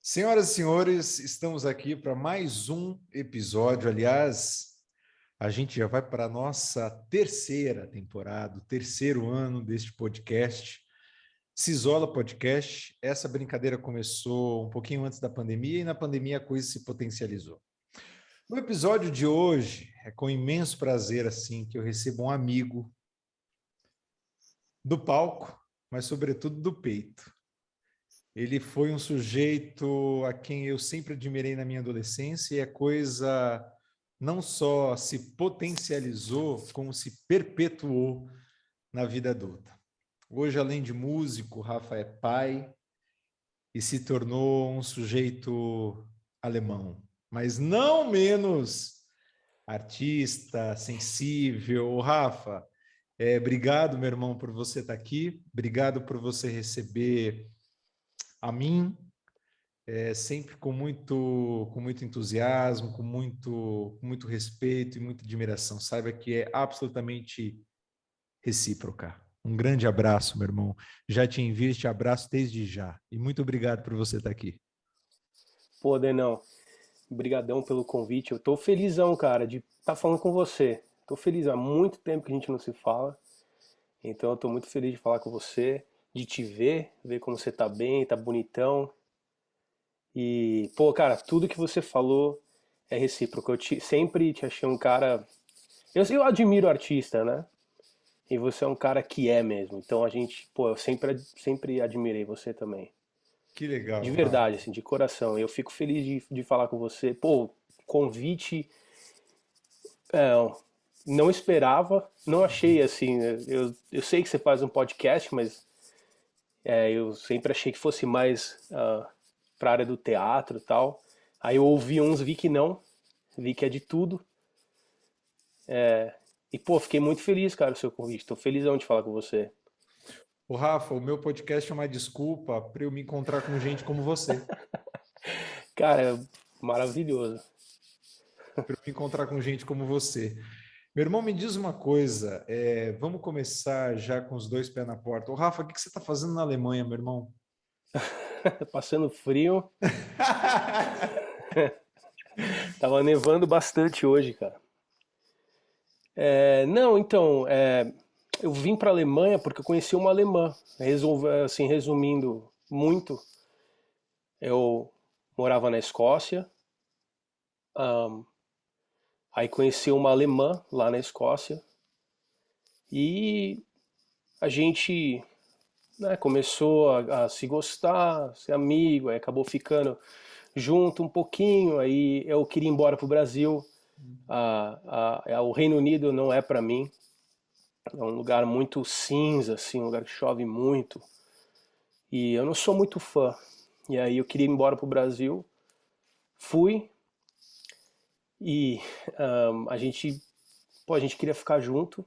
Senhoras e senhores, estamos aqui para mais um episódio. Aliás, a gente já vai para a nossa terceira temporada, o terceiro ano deste podcast, Cisola Podcast. Essa brincadeira começou um pouquinho antes da pandemia e na pandemia a coisa se potencializou. No episódio de hoje, é com imenso prazer assim que eu recebo um amigo do palco, mas sobretudo do peito. Ele foi um sujeito a quem eu sempre admirei na minha adolescência e a coisa não só se potencializou, como se perpetuou na vida adulta. Hoje, além de músico, Rafa é pai e se tornou um sujeito alemão, mas não menos artista, sensível. Rafa, obrigado, meu irmão, por você estar aqui, obrigado por você receber a mim, sempre com muito entusiasmo, com muito respeito e muita admiração. Saiba que é absolutamente recíproca. Um grande abraço, meu irmão. Já te envio este abraço desde já. E muito obrigado por você estar aqui. Pô, Denão, brigadão pelo convite. Eu tô felizão, cara, de estar falando com você. Tô feliz, há muito tempo que a gente não se fala. Então eu tô muito feliz de falar com você, de te ver como você tá bem, tá bonitão. E, pô, cara, tudo que você falou é recíproco. Sempre te achei um cara. Eu admiro artista, né? E você é um cara que é mesmo. Então a gente, pô, eu sempre admirei você também. Que De legal, Rafa. verdade, assim, de coração. Eu fico feliz de falar com você. Pô, convite. É, não esperava, não achei assim. Eu sei que você faz um podcast, mas eu sempre achei que fosse mais pra área do teatro e tal. Aí eu ouvi uns, vi que não, vi que é de tudo. E pô, fiquei muito feliz, cara, do seu convite. Tô felizão de falar com você. O Rafa, o meu podcast é uma desculpa para eu me encontrar com gente como você. Cara, é maravilhoso. Para eu me encontrar com gente como você. Meu irmão, me diz uma coisa, vamos começar já com os dois pés na porta. Ô, Rafa, o que você está fazendo na Alemanha, meu irmão? Passando frio. Tava nevando bastante hoje, cara. Não, então, eu vim para a Alemanha porque eu conheci uma alemã. Assim, resumindo muito, eu morava na Escócia, aí conheci uma alemã lá na Escócia e a gente, né, começou a se gostar, ser amigo, aí acabou ficando junto um pouquinho, aí eu queria ir embora pro Brasil. O Reino Unido não é para mim, é um lugar muito cinza, assim, um lugar que chove muito. E eu não sou muito fã. E aí eu queria ir embora pro Brasil. Fui e a gente queria ficar junto.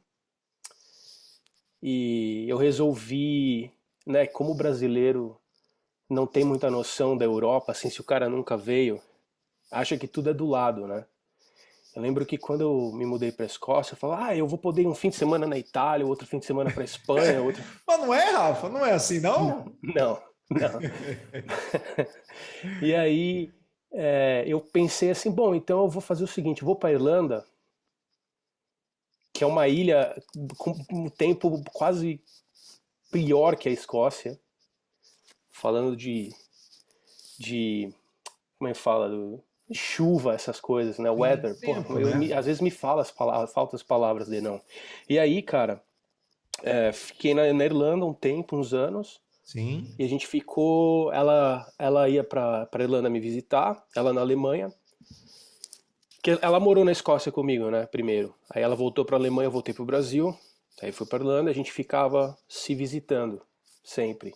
E eu resolvi, né, como brasileiro não tem muita noção da Europa, assim, se o cara nunca veio, acha que tudo é do lado, né? Eu lembro que quando eu me mudei pra Escócia, eu falava, um fim de semana na Itália, outro fim de semana pra Espanha, outro. Mas não é, Rafa? Não é assim, não? Não, não. E aí eu pensei assim, bom, então eu vou fazer o seguinte, eu vou para Irlanda, que é uma ilha com um tempo quase pior que a Escócia, falando de como é que fala, de chuva, essas coisas, né, Sim, weather, pô, tempo, né? às vezes me fala as palavras, faltam as palavras de não. E aí, cara, fiquei na Irlanda um tempo, uns anos, Sim. e a gente ficou, ela ia pra Irlanda me visitar, ela na Alemanha. Porque ela morou na Escócia comigo, né, primeiro. Aí ela voltou pra Alemanha, eu voltei pro Brasil. Aí fui pra Irlanda, a gente ficava se visitando, sempre.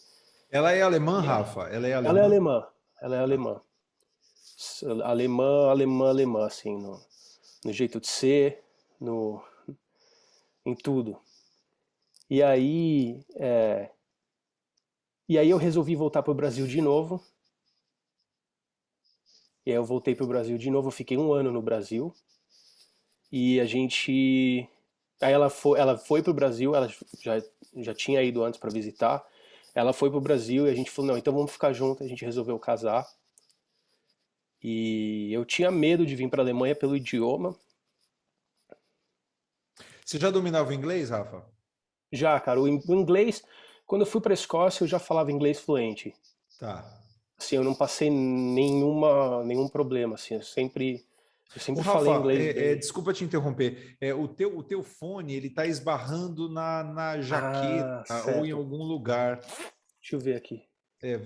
Ela é alemã, E aí, Rafa? Ela é ela é alemã? alemã, ela é alemã. Alemã, assim, no jeito de ser, no, em tudo. E aí, e aí eu resolvi voltar pro Brasil de novo. E aí eu voltei pro Brasil de novo, eu fiquei um ano no Brasil. E a gente. Aí ela foi pro Brasil, ela já tinha ido antes para visitar. Ela foi pro Brasil e a gente falou: não, então vamos ficar junto. A gente resolveu casar. E eu tinha medo de vir para a Alemanha pelo idioma. Você já dominava o inglês, Rafa? Já, cara, o inglês, quando eu fui para a Escócia, eu já falava inglês fluente. Tá. Assim, eu não passei nenhum problema, assim, eu Ô, sempre falei Rafa, inglês bem. desculpa te interromper. O teu fone, ele tá esbarrando na jaqueta Ah, ou em certo. algum lugar. Deixa eu ver aqui. É,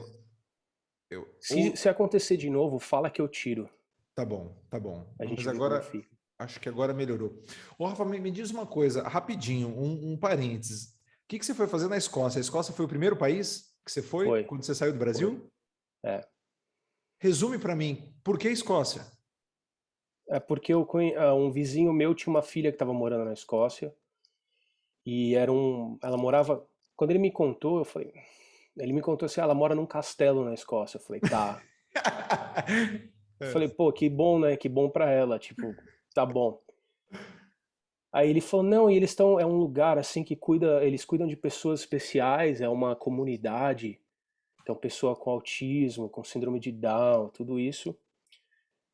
eu, Se acontecer de novo, fala que eu tiro. tá bom, tá bom. A Mas gente vê como agora, fica. acho que agora melhorou. Ô, Rafa, me diz uma coisa, rapidinho, um parênteses. O que você foi fazer na Escócia? A Escócia foi o primeiro país que você foi Foi, quando você saiu do foi. Brasil? É. Resume para mim, por que Escócia? É porque um vizinho meu tinha uma filha que estava morando na Escócia e ela morava. Quando ele me contou, ele me contou assim, ela mora num castelo na Escócia. Eu falei, tá. Eu falei, pô, que bom, né? Que bom pra ela, tipo, tá bom. Aí ele falou, não, e é um lugar assim que eles cuidam de pessoas especiais, é uma comunidade, então pessoa com autismo, com síndrome de Down, tudo isso.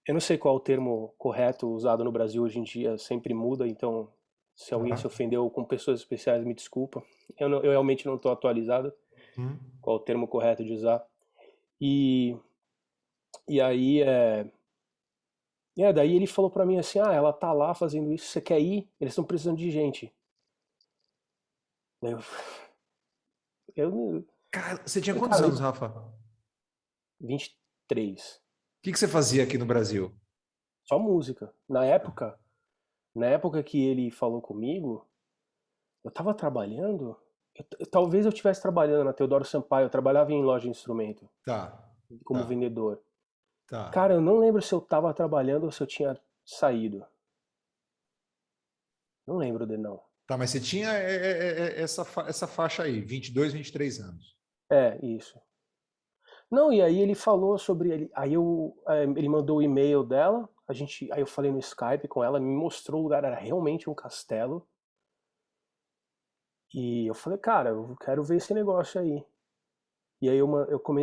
Eu não sei qual é o termo correto usado no Brasil hoje em dia, sempre muda, então se alguém se Tá. ofendeu com pessoas especiais, me desculpa. Eu realmente não estou atualizado Hum. qual é o termo correto de usar. E, e aí, daí ele falou pra mim assim, ah, ela tá lá fazendo isso, você quer ir? Eles estão precisando de gente. Daí eu, Cara, você tinha falei, quantos cara, anos, Rafa? O 23. que você fazia aqui no Brasil? Só música. Na época que ele falou comigo, eu tava trabalhando. Talvez eu estivesse trabalhando na Teodoro Sampaio, eu trabalhava em loja de instrumento, Tá, como tá, vendedor. tá. Cara, eu não lembro se eu tava trabalhando ou se eu tinha saído. Não lembro de não. Tá, mas você tinha essa faixa aí, 22, 23 anos. É, isso. Não, e aí ele falou sobre ele. Ele mandou o e-mail dela. Aí eu falei no Skype com ela, me mostrou o lugar, era realmente um castelo. E eu falei, cara, eu quero ver esse negócio aí. E aí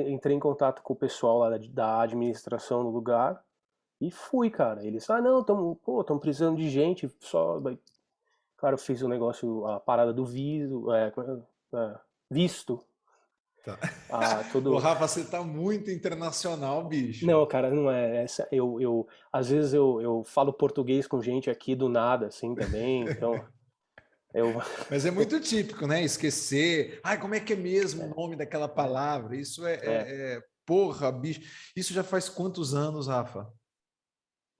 entrei em contato com o pessoal lá da administração do lugar e fui, cara. Eles, não, tamo precisando de gente, só. Cara, eu fiz o negócio, a parada do visto, visto, Tá. Ô, tudo. Rafa, você tá muito internacional, bicho. Não, cara, não é essa. Às vezes eu falo português com gente aqui do nada, assim, também. Então, eu. Mas é muito típico, né? Esquecer. Ai, como é que é mesmo o nome daquela palavra? Isso É. porra, bicho. Isso já faz quantos anos, Rafa?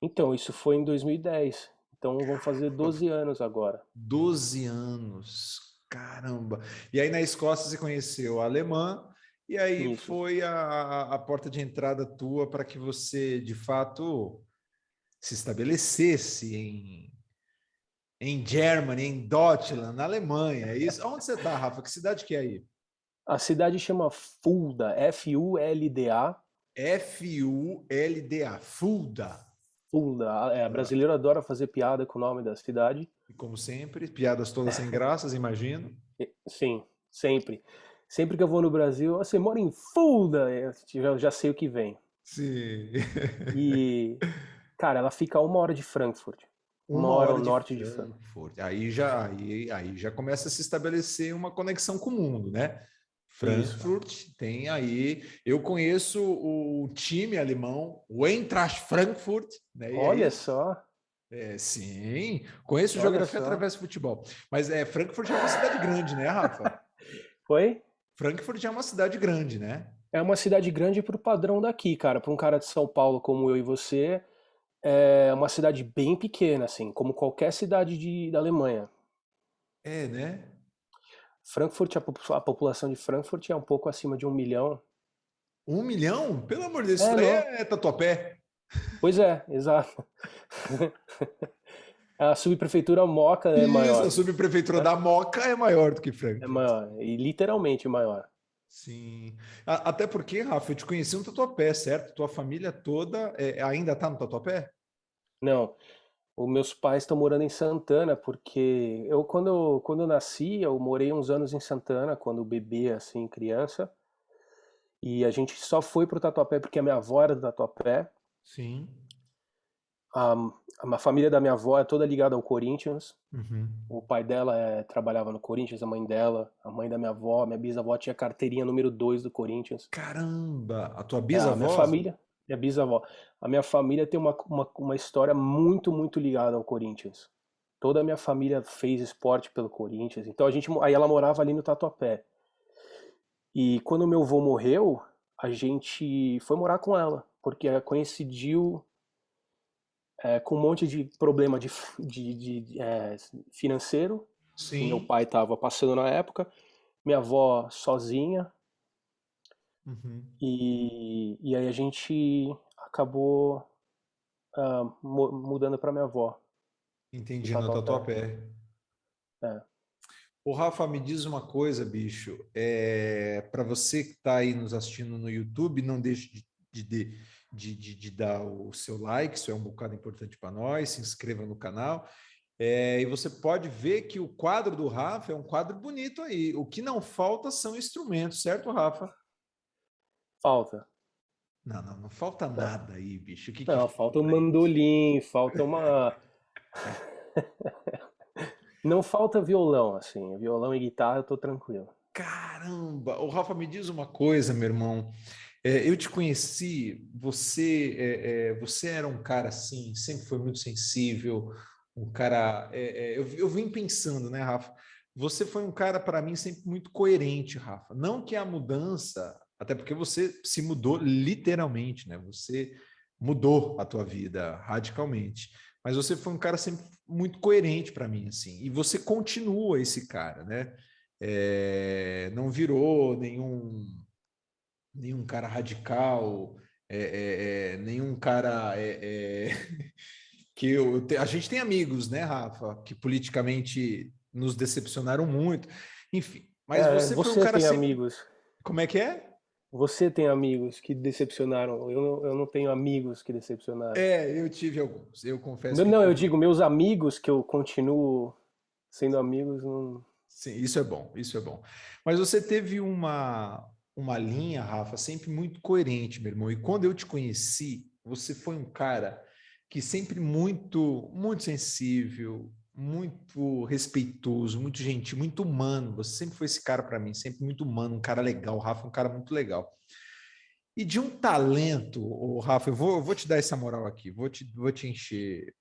Então, isso foi em 2010. Então, vão fazer 12 anos agora. 12 anos. Caramba. E aí na Escócia você conheceu a alemã, e aí Isso. foi a porta de entrada tua para que você, de fato, se estabelecesse em Germany, em Deutschland, na Alemanha. É isso? Onde você está, Rafa? Que cidade que é aí? A cidade chama Fulda, Fulda. Fulda. Fulda. Fulda. Ah, Brasileiro adora fazer piada com o nome da cidade. e como sempre, piadas todas sem graças, imagino. Sim, sempre. Sempre que eu vou no Brasil, você mora em Fulda, já sei o que vem. Sim. E, cara, ela fica a 1 hora de Frankfurt. Uma Uma hora ao hora de norte de Frankfurt. Frankfurt. Aí já começa a se estabelecer uma conexão com o mundo, né? Isso. Frankfurt tem aí. Eu conheço o time alemão, o Eintracht Frankfurt, né? E Olha aí, só, sim, conheço olha geografia só. através do futebol. Mas Frankfurt é uma cidade grande, né, Rafa? Oi? Frankfurt é uma cidade grande, né? É uma cidade grande pro padrão daqui, cara. Para um cara de São Paulo como eu e você, é uma cidade bem pequena, assim, como qualquer cidade da Alemanha. É, né? Frankfurt, a população de Frankfurt é um pouco acima de 1 milhão. 1 milhão? Pelo amor de Deus, isso É, daí não. é Tatuapé. Pois é, exato. A subprefeitura Moca é Isso, a maior, subprefeitura né? da Moca é maior do que É Frankfurt. maior, e literalmente maior. Sim. Até porque, Rafa, eu te conheci no Tatuapé, certo? Tua família toda ainda está no Tatuapé? Não, os meus pais estão morando em Santana, porque quando eu nasci, eu morei uns anos em Santana, quando bebê, assim, criança, e a gente só foi pro Tatuapé porque a minha avó era do Tatuapé, Sim. A, a família da minha avó é toda ligada ao Corinthians. Uhum. O pai dela trabalhava no Corinthians, a mãe dela, a mãe da minha avó, minha bisavó tinha carteirinha número 2 do Corinthians. Caramba! A tua A minha bisavó? família, minha bisavó, a minha família tem uma história muito, muito ligada ao Corinthians. Toda a minha família fez esporte pelo Corinthians, então aí ela morava ali no Tatuapé. E quando meu avô morreu, a gente foi morar com ela, porque coincidiu com um monte de problema financeiro que meu Sim. pai estava passando na época, minha avó sozinha, Uhum. e aí a gente acabou mudando para minha avó, em Entendi, no Tatuapé. Tatuapé. É. Ô, Rafa, me diz uma coisa, bicho. Para você que está aí nos assistindo no YouTube, não deixe de dar o seu like, isso é um bocado importante para nós. Se inscreva no canal. E você pode ver que o quadro do Rafa é um quadro bonito aí. O que não falta são instrumentos, certo, Rafa? Falta. Não, não, não falta Não, nada aí, bicho. O que que não, falta um falta aí? mandolim, falta uma. Não falta violão, assim. Violão e guitarra eu tô tranquilo. Caramba! O Rafa, me diz uma coisa, meu irmão. Eu te conheci, você era um cara assim, sempre foi muito sensível, um cara. Eu vim pensando, né, Rafa? Você foi um cara, para mim, sempre muito coerente, Rafa. Não que a mudança, até porque você se mudou literalmente, né? Você mudou a tua vida radicalmente. Mas você foi um cara sempre muito coerente para mim, assim. E você continua esse cara, né? Não virou nenhum cara radical, nenhum cara a gente tem amigos, né, Rafa, que politicamente nos decepcionaram muito, enfim. Mas você foi um Você cara tem sempre. amigos. Como é que é? Você tem amigos que decepcionaram. Eu não tenho amigos que decepcionaram. Eu tive alguns. Eu confesso Não, que não, eu tive. digo, meus amigos que eu continuo sendo amigos, não. Sim, isso é bom, isso é bom. Mas você teve uma linha, Rafa, sempre muito coerente, meu irmão. E quando eu te conheci, você foi um cara que sempre muito sensível, muito respeitoso, muito gentil, muito humano. Você sempre foi esse cara para mim, sempre muito humano, um cara legal. O Rafa é um cara muito legal. E de um talento, Rafa, eu vou te dar essa moral aqui, vou te encher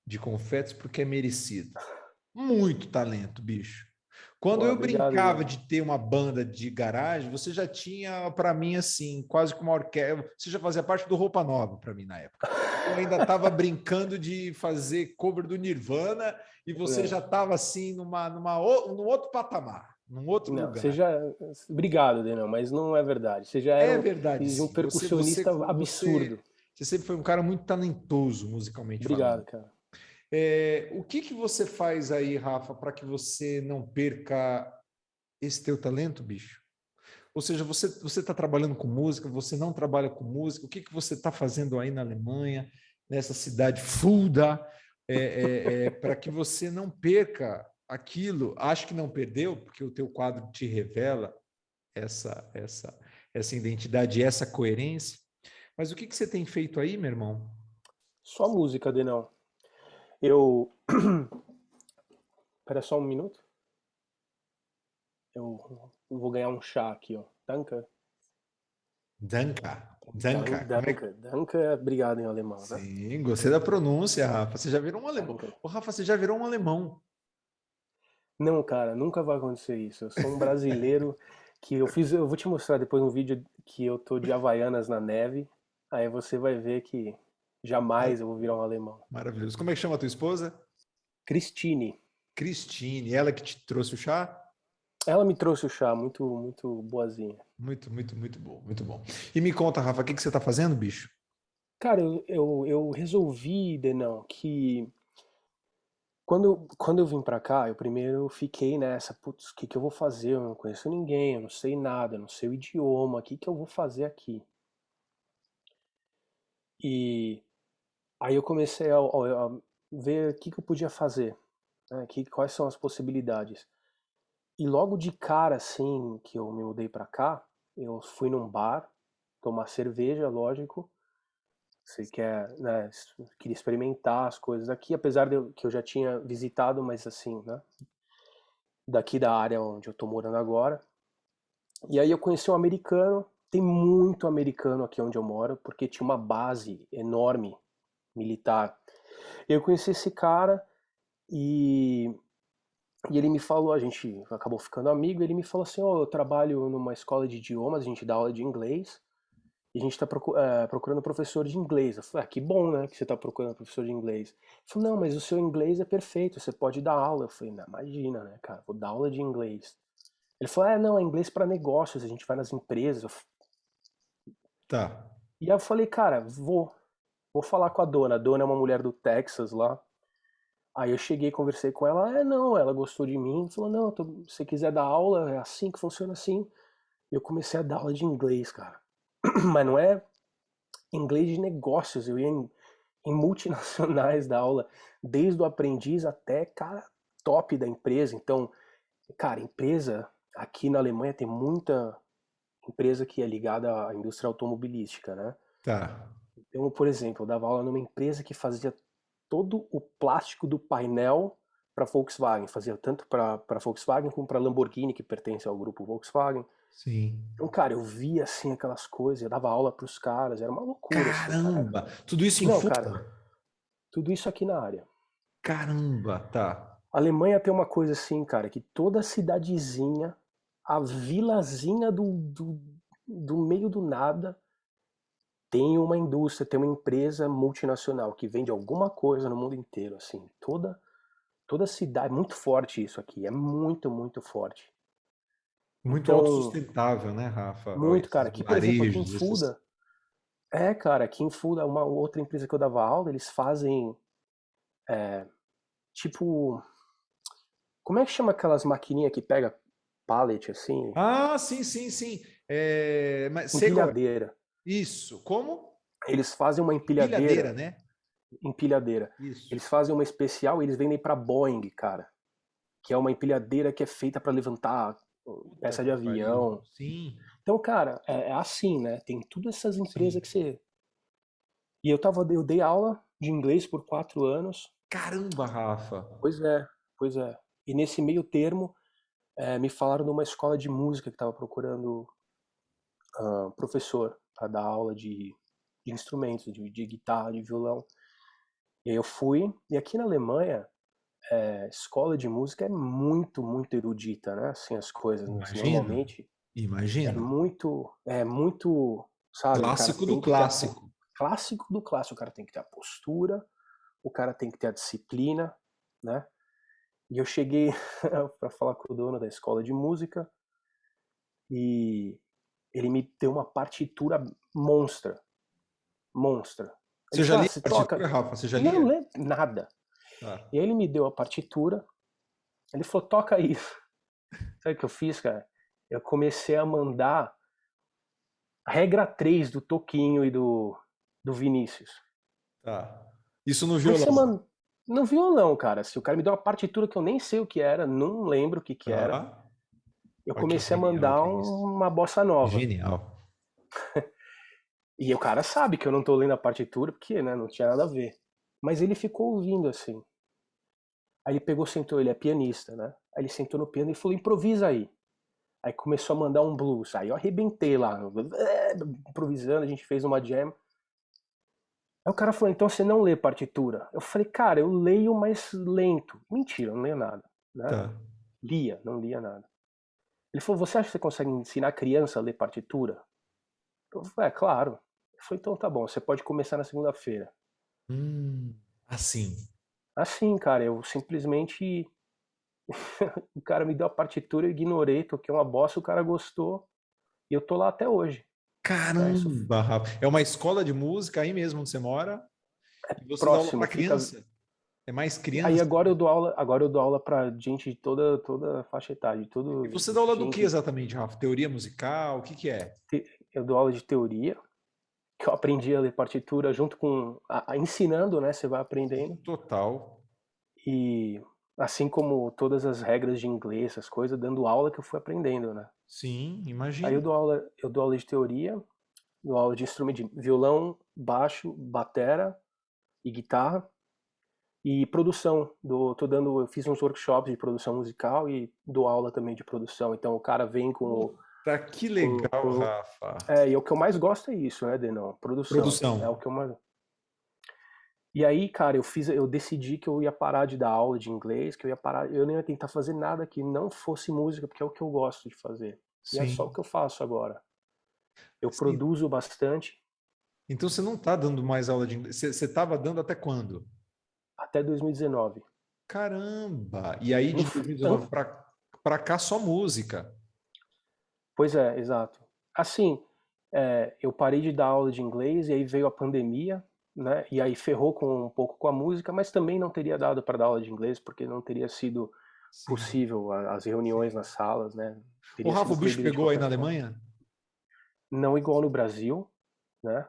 de confetes porque é merecido. Muito talento, bicho. Quando Pô, eu obrigado, brincava irmão. de ter uma banda de garagem, você já tinha, para mim, assim, quase como uma orquestra. Você já fazia parte do Roupa Nova, para mim, na época. Eu ainda estava brincando de fazer cover do Nirvana e você já Não, estava, assim, num outro patamar, num outro não, você lugar. já. Obrigado, Denão, mas não é verdade. Você já era É verdade, um sim. percussionista absurdo. Você sempre foi um cara muito talentoso, musicalmente falando. Obrigado, cara. O que que você faz aí, Rafa, para que você não perca esse teu talento, bicho? Ou seja, você está trabalhando com música, você não trabalha com música, o que que você está fazendo aí na Alemanha, nessa cidade Fulda, para que você não perca aquilo? Acho que não perdeu, porque o teu quadro te revela essa, essa, essa identidade, essa coerência. Mas o que que você tem feito aí, meu irmão? Só música, Denão. Eu. Espera só um minuto. Eu vou ganhar um chá aqui, ó. Danke. Danca, Danca, como é que... Danke. Danke é obrigado em alemão, né? Sim, gostei da pronúncia, Rafa. Você já virou um alemão. Danke. Ô, Rafa, você já virou um alemão. Não, cara, nunca vai acontecer isso. Eu sou um brasileiro que eu fiz. Eu vou te mostrar depois um vídeo que eu tô de Havaianas na neve. Aí você vai ver que jamais eu vou virar um alemão. Maravilhoso. Como é que chama a tua esposa? Cristine. Cristine, ela que te trouxe o chá? Ela me trouxe o chá, muito, muito boazinha. Muito, muito, muito bom, muito bom. E me conta, Rafa, o que que você tá fazendo, bicho? Cara, eu resolvi, Denão, que quando eu vim pra cá, eu primeiro fiquei nessa, putz, o que que eu vou fazer? Eu não conheço ninguém, eu não sei nada, eu não sei o idioma, o que que eu vou fazer aqui? E aí eu comecei a ver o que que eu podia fazer, né? Quais são as possibilidades. E logo de cara, assim, que eu me mudei pra cá, eu fui num bar tomar cerveja, lógico, Você quer, né, queria experimentar as coisas aqui, apesar que eu já tinha visitado, mas assim, né, daqui da área onde eu tô morando agora. E aí eu conheci um americano, tem muito americano aqui onde eu moro, porque tinha uma base enorme militar. Eu conheci esse cara e, e ele me falou, a gente acabou ficando amigo, ele me falou assim, ó, eu trabalho numa escola de idiomas, a gente dá aula de inglês, e a gente está procurando professor de inglês. Eu falei, que bom, né, que você está procurando professor de inglês. Ele falou, não, mas o seu inglês é perfeito, você pode dar aula. Eu falei, não, imagina, né, cara, vou dar aula de inglês. Ele falou, não, é inglês para negócios, a gente vai nas empresas. Tá. E aí eu falei, cara, vou falar com a dona. A dona é uma mulher do Texas lá. Aí eu cheguei, conversei com ela, não, ela gostou de mim, falou, não, se você quiser dar aula, é assim que funciona assim. E eu comecei a dar aula de inglês, cara. Mas não é inglês de negócios, eu ia em multinacionais da aula, desde o aprendiz até, cara, top da empresa. Então, cara, empresa, aqui na Alemanha tem muita empresa que é ligada à indústria automobilística, né? Tá. Então, por exemplo, eu dava aula numa empresa que fazia todo o plástico do painel para Volkswagen, fazia tanto para Volkswagen como para Lamborghini, que pertence ao grupo Volkswagen. Sim. Então, cara, eu via assim aquelas coisas, eu dava aula para os caras, era uma loucura assim, cara. Caramba! Tudo isso em Não, cara, Fulda? tudo isso aqui na área. Caramba, tá. A Alemanha tem uma coisa assim, cara, que toda cidadezinha, a vilazinha do meio do nada, tem uma indústria, tem uma empresa multinacional que vende alguma coisa no mundo inteiro, assim. Toda cidade, é muito forte isso aqui, é muito, muito forte. Muito Então, autossustentável, né, Rafa? Ó, muito, cara. esses Aqui, por exemplo, aqui em varejos, esses. Fulda, cara, aqui em Fulda, uma outra empresa que eu dava aula, eles fazem, tipo, como é que chama aquelas maquininhas que pega pallet, assim? Ah, sim, sim, sim. Mas sei qual é. Empilhadeira. Isso. Como? Eles fazem uma Empilhadeira, empilhadeira, né? empilhadeira. Isso. Eles fazem uma especial e eles vendem pra Boeing, cara. Que é uma empilhadeira que é feita pra levantar Puta peça de que pariu. avião. Sim, Então, cara, é assim, né? Tem todas essas empresas sim. que você. E eu dei aula de inglês por 4 anos. Caramba, Rafa. Pois é, pois é. E nesse meio termo, me falaram de uma escola de música que estava procurando professor para dar aula de instrumentos, de guitarra, de violão. E aí eu fui. E aqui na Alemanha, escola de música é muito, muito erudita, né? Assim, as coisas, assim, Imagino. normalmente Imagino. é muito, sabe? O cara Clássico do tem que ter clássico. clássico do clássico. O cara tem que ter a postura, o cara tem que ter a disciplina, né? E eu cheguei para falar com o dono da escola de música e ele me deu uma partitura monstra, monstra. Ele Você já falou: lia você a partitura, toca? Rafa? Você já Não, não lia? lembro nada. Tá. E aí ele me deu a partitura, ele falou: toca isso. Sabe o que eu fiz, cara? Eu comecei a mandar a regra 3 do Toquinho e do Vinícius. Tá. Isso no Aí você, violão. mano, no violão, cara, se o cara me deu uma partitura que eu nem sei o que era, não lembro o que que era, Tá. eu Olha que comecei a genial mandar que é isso. uma bossa nova. Genial. E o cara sabe que eu não tô lendo a partitura, porque, né, não tinha nada a ver. Mas ele ficou ouvindo assim. Aí ele pegou, sentou, ele é pianista, né? Aí ele sentou no piano e falou: improvisa aí. Aí começou a mandar um blues. Aí eu arrebentei lá, improvisando, a gente fez uma jam. Aí o cara falou: então você não lê partitura? Eu falei: cara, eu leio, mais lento. Mentira, eu não leio nada, né? Tá. Lia, não lia nada. Ele falou: você acha que você consegue ensinar a criança a ler partitura? Eu falei: claro. Eu falei: então tá bom, você pode começar na segunda-feira. Assim. Assim, cara, eu simplesmente. O cara me deu a partitura, eu ignorei, toquei uma bossa, o cara gostou e eu tô lá até hoje. Né? Isso Caramba, Rafa. É uma escola de música aí mesmo onde você mora? é E você dá aula próximo, para fica. criança? É mais Aí criança? agora eu dou aula para gente de toda faixa etária, de E todo você dá aula do que gente. exatamente, Rafa? Teoria musical? O que que é? Eu dou aula de teoria, que eu aprendi a ler partitura junto com ensinando, né? Você vai aprendendo. Sim, total. E assim como todas as regras de inglês, essas coisas, dando aula que eu fui aprendendo, né? Sim, Aí imagino. eu dou aula de teoria dou aula de instrumento de violão, baixo, batera e guitarra e produção. Eu fiz uns workshops de produção musical e dou aula também de produção. Então o cara vem Puta, que com, legal, com Rafa. e o que eu mais gosto é isso, né, Denão? Produção. É o Produção. que eu mais. E aí, cara, eu decidi que eu ia parar de dar aula de inglês, que eu ia parar, eu não ia tentar fazer nada que não fosse música, porque é o que eu gosto de fazer. E é só o Sim. que eu faço agora. Eu Sim. produzo bastante Então você não está dando mais aula de inglês. Você estava dando até quando? até 2019. Caramba! E aí No, de 2019 para cá só música. pois é, exato. Assim, eu parei de dar aula de inglês e aí veio a pandemia, né? E aí ferrou um pouco com a música, mas também não teria dado para dar aula de inglês porque não teria sido Sim, possível as reuniões sim. nas salas, né? O Teria Rafa, sido o bicho proibida de pegou aí qualquer na forma. Alemanha? Não igual no Brasil, né?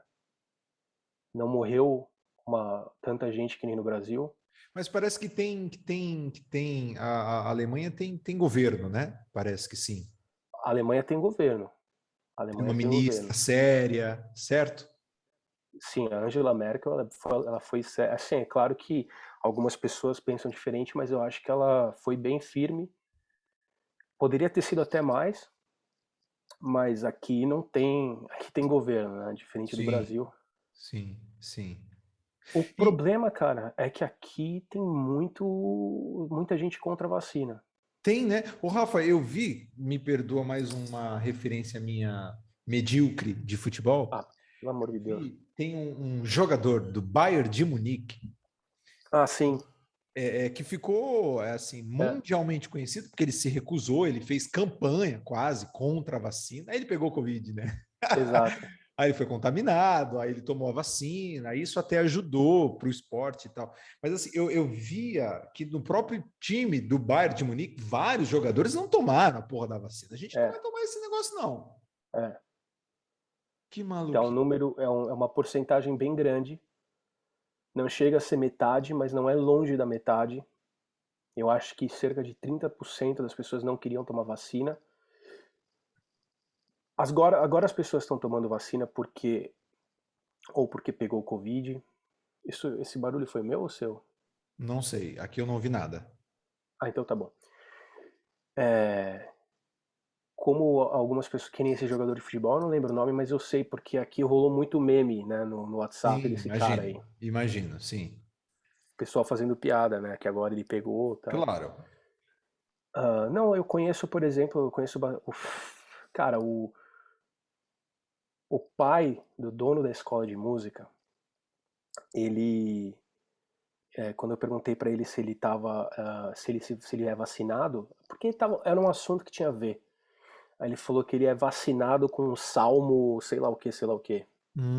Não morreu tanta gente que nem no Brasil. Mas parece a Alemanha tem governo, né? Parece que sim. A Alemanha tem governo. A Tem uma Alemanha tem ministra governo. séria, certo? Sim, a Angela Merkel, ela foi, assim, é claro que algumas pessoas pensam diferente, mas eu acho que ela foi bem firme. Poderia ter sido até mais, mas aqui tem governo, né? Diferente do Sim, Brasil. sim, sim. O E problema, cara, é que aqui tem muita gente contra a vacina. tem, né? O Rafa, eu vi, me perdoa mais uma referência minha medíocre de futebol. Ah, pelo amor de Deus. Tem um jogador do Bayern de Munique Ah, sim, que ficou assim é, mundialmente conhecido porque ele se recusou, ele fez campanha quase contra a vacina. Aí ele pegou Covid, né? exato. Aí ele foi contaminado, aí ele tomou a vacina, isso até ajudou para o esporte e tal. Mas assim, eu via que no próprio time do Bayern de Munique, vários jogadores não tomaram a porra da vacina. A gente não vai É, tomar esse negócio, não. é. Que Então, o maluquice. número é uma porcentagem bem grande. Não chega a ser metade, mas não é longe da metade. Eu acho que cerca de 30% das pessoas não queriam tomar vacina. Agora as pessoas estão tomando vacina porque pegou o Covid. Esse barulho foi meu ou seu? Não sei, aqui eu não vi nada. Ah, então tá bom. É, como algumas pessoas, que nem esse jogador de futebol, eu não lembro o nome, mas eu sei porque aqui rolou muito meme, né, no WhatsApp Sim, desse cara imagino, aí. imagino, sim. O pessoal fazendo piada, né, que agora ele pegou e tal. Claro. Não, eu conheço, por exemplo, cara, o pai do dono da escola de música, ele, quando eu perguntei pra ele se ele tava, se ele é vacinado, porque era um assunto que tinha a ver. Aí ele falou que ele é vacinado com o salmo, sei lá o que,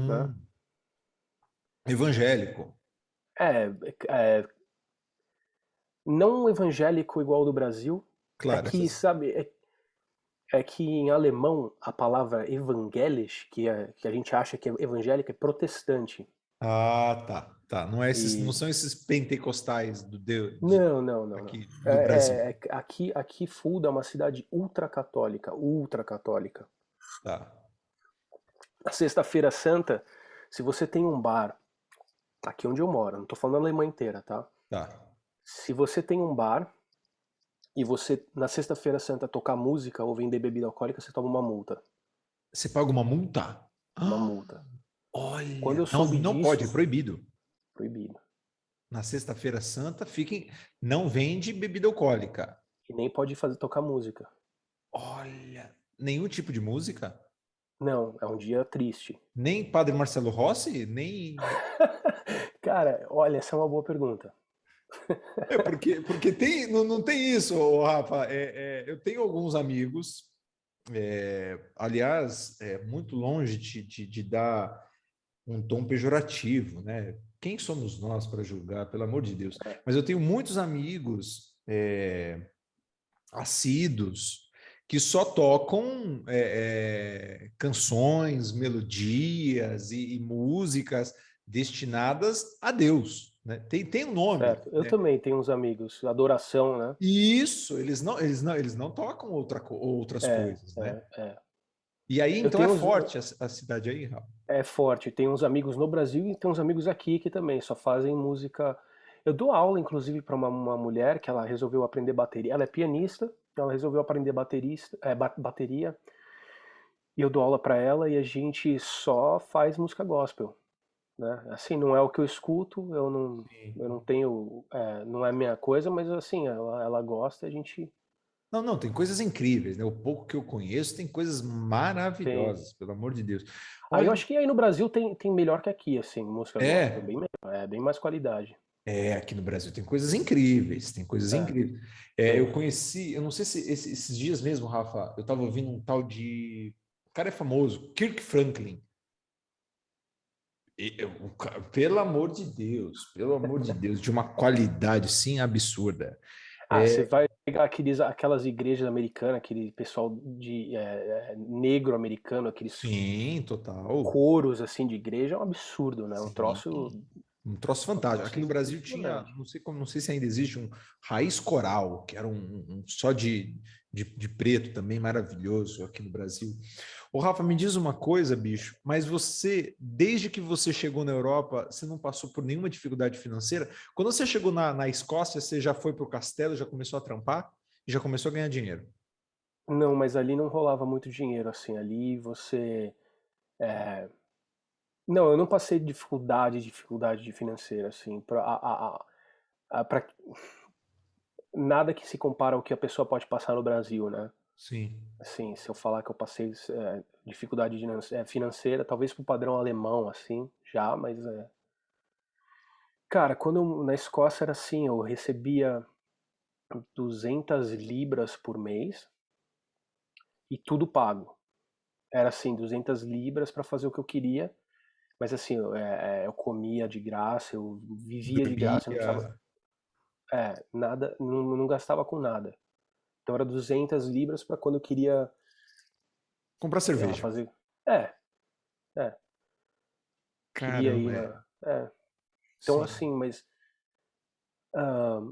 né? Hum, evangélico, É, é, não um evangélico igual ao do Brasil, é claro. que, sabe, é que em alemão a palavra evangelisch, que a gente acha que é evangélico, é protestante. Ah, tá, tá. Não E são esses pentecostais não, não, não, não. aqui do Brasil. Aqui Fulda é uma cidade ultracatólica, ultracatólica. Tá, Na Sexta-feira Santa, se você tem um bar, aqui onde eu moro, não tô falando a Alemanha inteira, tá? tá. Se você tem um bar e você na Sexta-feira Santa tocar música ou vender bebida alcoólica, você toma uma multa. Você paga uma multa? Uma Ah, multa. Quando olha, eu não, soube não pode, disso, é proibido. proibido. Na Sexta-feira Santa, não vende bebida alcoólica. E nem pode fazer tocar música. Olha, nenhum tipo de música? Não, é um dia triste. Nem Padre Marcelo Rossi? Nem. Cara, olha, essa é uma boa pergunta. Porque não tem isso, ô, Rafa. Eu tenho alguns amigos, aliás, muito longe de dar um tom pejorativo, né? Quem somos nós para julgar, pelo amor de Deus? Mas eu tenho muitos amigos assíduos que só tocam canções, melodias e músicas destinadas a Deus, né? Tem um nome, Certo. Eu né? também tenho uns amigos, adoração, né? E isso, eles não tocam outras É, coisas, né? é, é. E aí, Eu então, é tenho uns, forte a cidade aí, Rafa? é forte, tem uns amigos no Brasil e tem uns amigos aqui que também só fazem música. Eu dou aula, inclusive, para uma mulher que ela resolveu aprender bateria. Ela é pianista, ela resolveu aprender bateria, e eu dou aula para ela e a gente só faz música gospel, né? Assim, não é o que eu escuto, Sim. eu não tenho, não é minha coisa, mas assim, ela gosta, a gente Não, não, tem coisas incríveis, né? O pouco que eu conheço tem coisas tem. maravilhosas, pelo amor de Deus. Aí eu Olha, acho que aí no Brasil tem melhor que aqui, assim, música gospel, é, bem melhor, bem mais qualidade. aqui no Brasil tem coisas incríveis, tem coisas É, incríveis. Eu tem. conheci, eu não sei se esses dias mesmo, Rafa, eu estava ouvindo um tal de. O cara é famoso, Kirk Franklin. Pelo amor de Deus, de uma qualidade sim absurda. Ah, você É, vai pegar aquelas igrejas americanas, aquele pessoal negro americano, aqueles sim, total. coros assim de igreja, é um absurdo, né? Sim. Um troço Um fantástico. troço Aqui no Brasil tinha, impressionante. não sei como, não sei se ainda existe um Raiz Coral, que era um só de preto também maravilhoso aqui no Brasil. Ô, Rafa, me diz uma coisa, bicho, mas você, desde que você chegou na Europa, você não passou por nenhuma dificuldade financeira? Quando você chegou na Escócia, você já foi para o castelo, já começou a trampar e já começou a ganhar dinheiro? Não, mas ali não rolava muito dinheiro, assim, ali você... Não, eu não passei dificuldade financeira, assim, pra nada que se compara ao que a pessoa pode passar no Brasil, né? Sim. Assim, se eu falar que eu passei dificuldade financeira, talvez pro padrão alemão, assim, já, mas cara, na Escócia era assim, eu recebia 200 libras por mês e tudo pago. Era assim, 200 libras para fazer o que eu queria, mas assim, eu comia de graça, eu vivia de graça, eu não precisava, Bebia, nada, não gastava com nada. Então era 200 libras para quando eu queria, comprar sei lá, cerveja. fazer. É, é, queria ir Caramba, na. É. Então sim. assim, mas.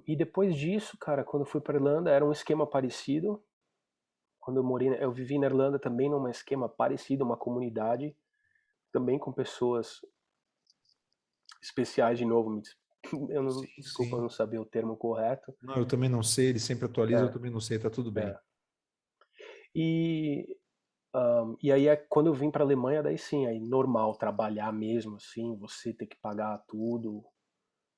E depois disso, cara, quando eu fui para Irlanda, era um esquema parecido. Quando eu morei, eu vivi na Irlanda também num esquema parecido, uma comunidade, também com pessoas especiais de novo. Eu não, Sim, desculpa eu não sim. saber o termo correto. Não, eu também não sei, ele sempre atualiza, eu É, também não sei, tá tudo bem. é. E, e aí quando eu vim para a Alemanha, daí sim, aí normal trabalhar mesmo, assim, você ter que pagar tudo.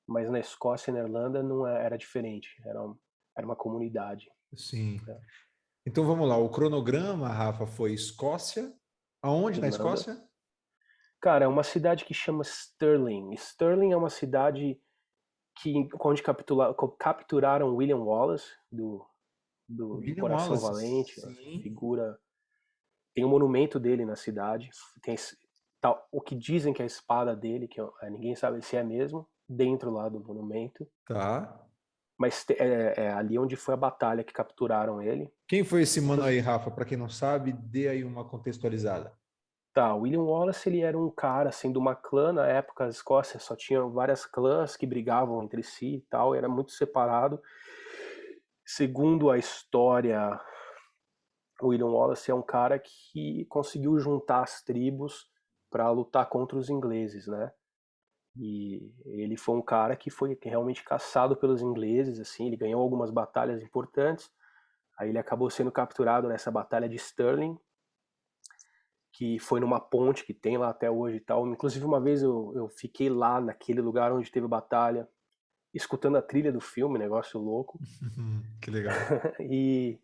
Mas na Escócia e na Irlanda não era diferente, era uma comunidade. Sim. Né? Então vamos lá, o cronograma, Rafa, foi Escócia. Aonde na Irlanda. Escócia? Cara, é uma cidade que chama Stirling. Stirling é uma cidade onde capturaram William Wallace, do William Coração Wallace. Valente, a Sim. figura. Tem um monumento dele na cidade. Tem o que dizem que é a espada dele, que ninguém sabe se é mesmo, dentro lá do monumento. Tá. Mas é ali onde foi a batalha que capturaram ele. Quem foi esse mano Inclusive, aí, Rafa? Para quem não sabe, dê aí uma contextualizada. tá, William Wallace ele era um cara assim de uma clã na época, a Escócia só tinha várias clãs que brigavam entre si e tal, era muito separado. Segundo a história, William Wallace é um cara que conseguiu juntar as tribos para lutar contra os ingleses, né? E ele foi um cara que foi realmente caçado pelos ingleses, assim, ele ganhou algumas batalhas importantes. Aí ele acabou sendo capturado nessa batalha de Stirling, que foi numa ponte que tem lá até hoje e tal. Inclusive uma vez eu fiquei lá naquele lugar onde teve batalha, escutando a trilha do filme, negócio louco. Que legal. E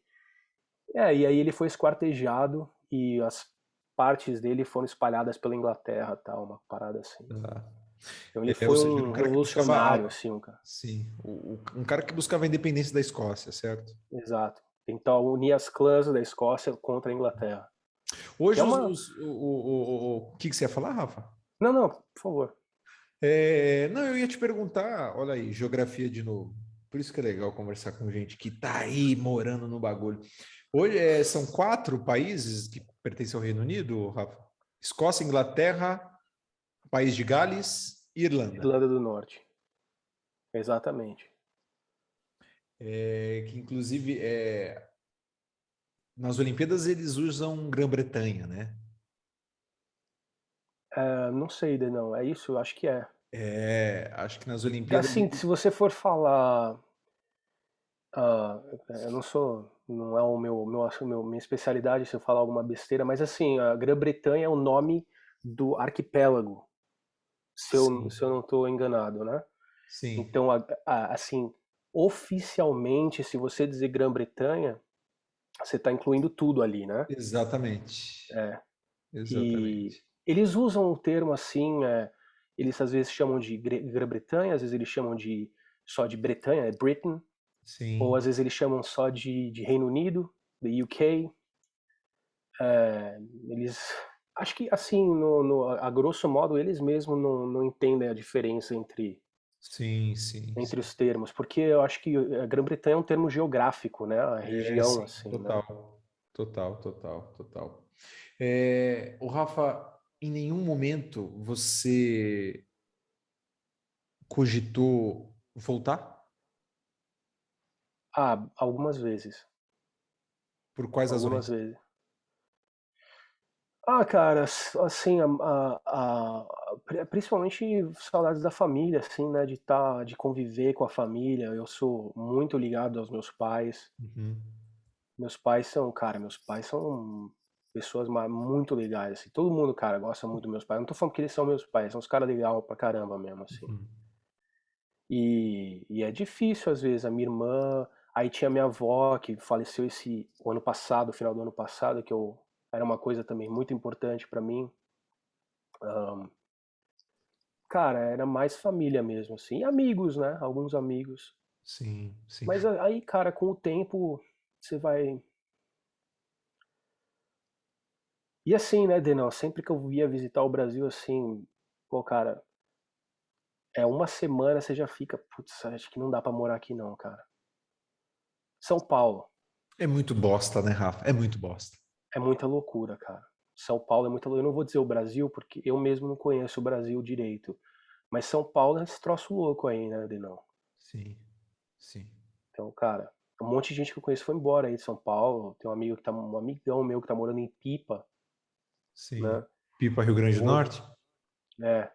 e aí ele foi esquartejado e as partes dele foram espalhadas pela Inglaterra, tal, uma parada assim. Tá. Então ele Ou foi seja, um um cara que buscava revolucionário, assim, um cara. sim, um cara que buscava a independência da Escócia, certo? Exato. Tentar unir as clãs da Escócia contra a Inglaterra. Que Hoje é uma. o que você ia falar, Rafa? Não, não, por favor. Não, eu ia te perguntar, olha aí, geografia de novo. Por isso que é legal conversar com gente que tá aí morando no bagulho. Hoje são 4 países que pertencem ao Reino Unido, Rafa? Escócia, Inglaterra, País de Gales e Irlanda. Irlanda do Norte. Exatamente. Que inclusive nas Olimpíadas eles usam Grã-Bretanha, né? Não sei, não. É isso? Eu acho que é. Acho que nas Olimpíadas Assim, se você for falar, ah, eu não sou, não é minha especialidade se eu falar alguma besteira, mas assim, a Grã-Bretanha é o nome do arquipélago, sim, se eu não estou enganado, né? sim, Então, assim, oficialmente, se você dizer Grã-Bretanha, você está incluindo tudo ali, né? exatamente, É. E exatamente. eles usam o termo assim, eles às vezes chamam de Grã-Bretanha, às vezes eles chamam de só de Bretanha, é Britain, ou Sim, às vezes eles chamam só de Reino Unido, the UK. Eles, acho que assim, a grosso modo, eles mesmos não entendem a diferença sim, sim, entre sim. os termos, porque eu acho que a Grã-Bretanha é um termo geográfico, né? A região, Sim, assim, né? total, total, total, total. O Rafa, em nenhum momento você cogitou voltar? Ah, algumas vezes. Por quais Algumas razões? vezes. Ah, cara, assim, principalmente saudades da família, assim, né? De conviver com a família. Eu sou muito ligado aos meus pais. Uhum. Meus pais são pessoas muito legais, assim. Todo mundo, cara, gosta muito dos meus pais. Não tô falando que eles são meus pais, são uns caras legais pra caramba mesmo, assim. Uhum. E é difícil, às vezes, a minha irmã. Aí tinha minha avó, que faleceu o ano passado, final do ano passado, era uma coisa também muito importante pra mim. Cara, era mais família mesmo, assim. E amigos, né? Alguns amigos. Sim, sim. Mas aí, cara, com o tempo, você vai. E assim, né, Denão? Sempre que eu ia visitar o Brasil, assim, pô, cara, é uma semana você já fica, putz, acho que não dá pra morar aqui não, cara. São Paulo É muito bosta, né, Rafa? É muito bosta. é muita loucura, cara. São Paulo é muita loucura. Eu não vou dizer o Brasil, porque eu mesmo não conheço o Brasil direito. Mas São Paulo é esse troço louco aí, né, Denão? Sim, sim, Então, cara, um monte de gente que eu conheço foi embora aí de São Paulo. Tem um amigão meu que tá morando em Pipa, sim. né? Pipa, Rio Grande O do outro, Norte? é,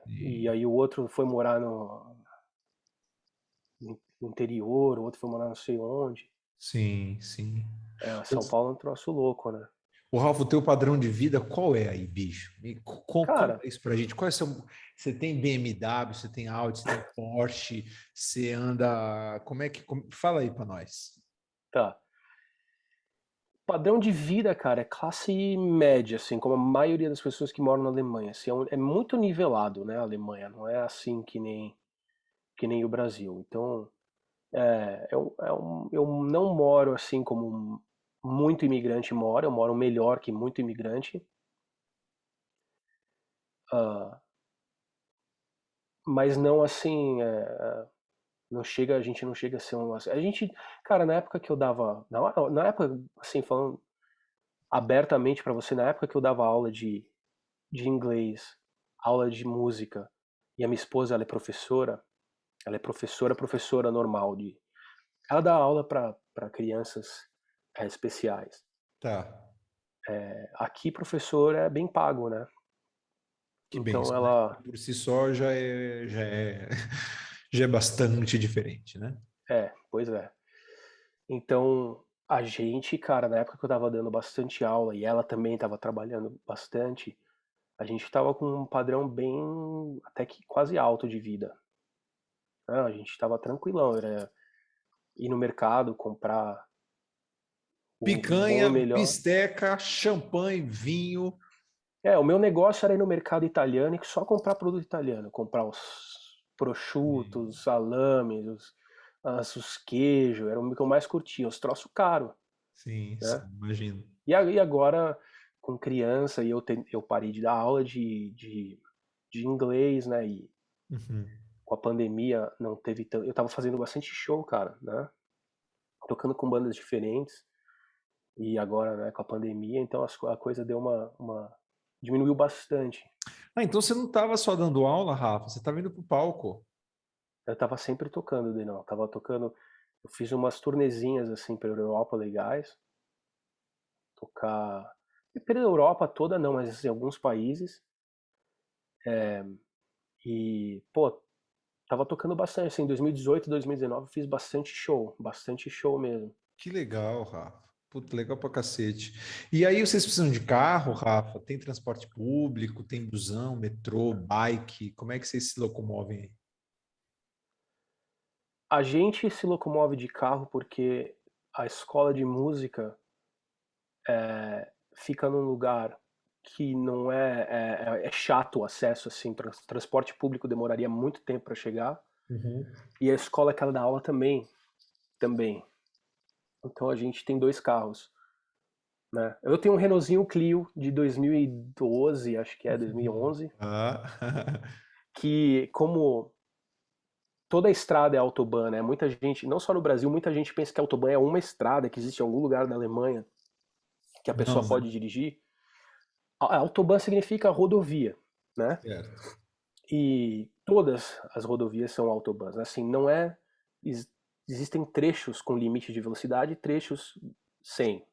e E- aí o outro foi morar no interior, o outro foi morar não sei onde. Sim, sim. São Paulo é um troço louco, né? O Ralf, o teu padrão de vida, qual é aí, bicho? Conta Cara, isso pra gente. Qual é o seu... Você tem BMW, você tem Audi, você tem Porsche, você anda... Como é que... Fala aí pra nós. tá. Padrão de vida, cara, é classe média, assim, como a maioria das pessoas que moram na Alemanha. Assim, é muito nivelado, né, a Alemanha. Não é assim que nem o Brasil. Então, eu não moro assim como muito imigrante mora. Eu moro melhor que muito imigrante. Ah, mas não assim, não chega, a gente não chega a ser um... A gente, cara, na época que eu dava... Na época, assim, falando abertamente pra você, na época que eu dava aula de inglês, aula de música, e a minha esposa, ela é professora, professora normal, ela dá aula para crianças especiais. Tá. Aqui, professor é bem pago, né? Que Então, benção, né? ela... Por si só já é bastante diferente, né? Pois é. Então, a gente, cara, na época que eu tava dando bastante aula, e ela também tava trabalhando bastante, a gente tava com um padrão bem, até que quase alto de vida, né? A gente tava tranquilão, era ir no mercado, comprar o bom e Picanha, melhor. bisteca, champanhe, vinho. O meu negócio era ir no mercado italiano e só comprar produto italiano, comprar os prosciuttos, os salames, os queijos, era o que eu mais curtia, os troços caros, Sim, sim, né? imagino. E agora, com criança, eu parei de dar aula de inglês, né? E Uhum. com a pandemia não teve tanto. Eu tava fazendo bastante show, cara, né? Tocando com bandas diferentes. E agora, né, com a pandemia, então a coisa deu diminuiu bastante. Ah, então você não estava só dando aula, Rafa, você estava indo pro palco. Eu tava sempre tocando, Denão. Tava tocando. Eu fiz umas turnezinhas assim pela Europa legais, tocar pela Europa toda não, mas assim, alguns países. E, pô, tava tocando bastante, assim, em 2018, 2019 eu fiz bastante show mesmo. Que legal, Rafa. Puta, legal pra cacete. E aí, vocês precisam de carro, Rafa? Tem transporte público, tem busão, metrô, bike? Como é que vocês se locomovem aí? A gente se locomove de carro porque a escola de música fica num lugar que não é chato o acesso, assim, transporte público demoraria muito tempo para chegar, Uhum. e a escola que ela dá aula também. Então a gente tem dois carros, né? Eu tenho um Renaultzinho Clio de 2012, acho que é 2011, Ah. que como toda a estrada é autobahn, né? Muita gente, não só no Brasil, muita gente pensa que a autobahn é uma estrada que existe em algum lugar da Alemanha que a pessoa Não, né? pode dirigir. A autobahn significa rodovia, né? Certo. E todas as rodovias são autobahns. Assim, não é. Existem trechos com limite de velocidade e trechos sem.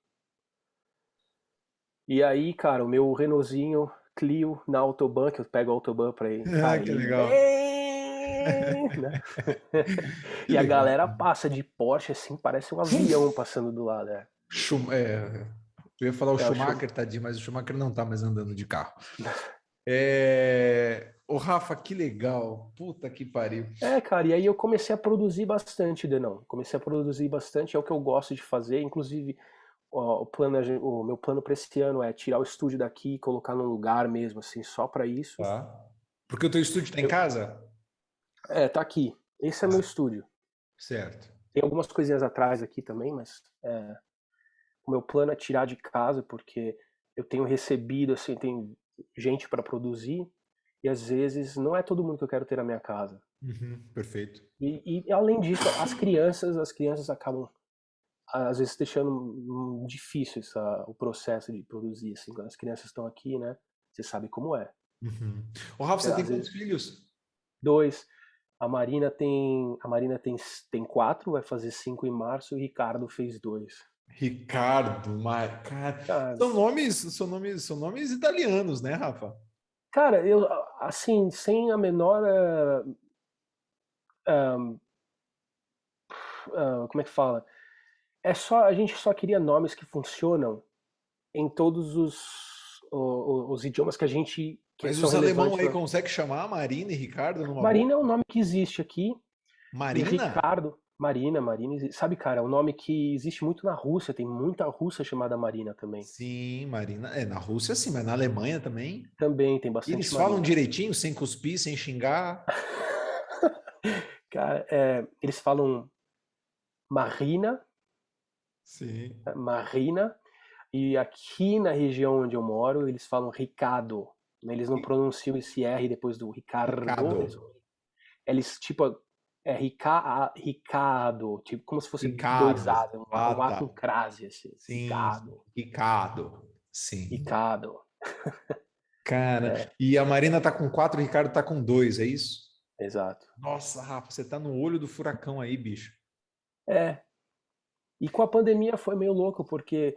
E aí, cara, o meu Renaultzinho Clio na autobahn, que eu pego a autobahn pra ir, Ah, cara, que ele legal. vem, né? Que E a legal. galera passa de Porsche assim, parece um avião passando do lado. Eu ia falar o É o show. Schumacher, tadinho, mas o Schumacher não tá mais andando de carro. Ô, Rafa, que legal. Puta que pariu. É, cara, e aí eu comecei a produzir bastante, Denão. Comecei a produzir bastante, é o que eu gosto de fazer. Inclusive, ó, o meu plano para esse ano é tirar o estúdio daqui e colocar num lugar mesmo, assim, só para isso. Tá. Porque o teu estúdio tá em Eu- casa? tá aqui. Esse é meu Tá. estúdio. Certo. Tem algumas coisinhas atrás aqui também, mas o meu plano é tirar de casa porque eu tenho recebido, assim, tem gente para produzir e às vezes não é todo mundo que eu quero ter na minha casa. Uhum, perfeito. E além disso, as crianças acabam às vezes deixando difícil o processo de produzir, assim, quando as crianças estão aqui, né? Você sabe como é. Uhum. Ô, Rafa, você tem Às quantos vezes, filhos? dois. A Marina tem quatro, vai fazer 5 em março, e o Ricardo fez dois. Ricardo, cara, Cara, são nomes italianos, né, Rafa? cara, eu, assim, sem a menor. Como é que fala? A gente só queria nomes que funcionam em todos os idiomas que a gente que Mas são os alemão relevantes. aí conseguem chamar Marina e Ricardo numa boa? Marina é um nome que existe aqui. E Marina? Ricardo, Marina, sabe, cara, é um nome que existe muito na Rússia, tem muita russa chamada Marina também. Sim, Marina. É, na Rússia sim, mas na Alemanha também. Também tem E eles bastante falam Marina. direitinho, sem cuspir, sem xingar. Cara, eles falam Marina, Sim. Marina, e aqui na região onde eu moro, eles falam Ricardo. Eles não pronunciam esse R depois do Ricardo, Ricardo. eles tipo, Ricardo, tipo, como se fosse dois Ricardo. A's, Ah, um A tá. com crase, assim, Sim, Ricardo, Ricardo. Sim. Ricardo. Cara, É, e a Marina tá com quatro, o Ricardo tá com dois, é isso? exato. Nossa, Rafa, você tá no olho do furacão aí, bicho. É, e com a pandemia foi meio louco, porque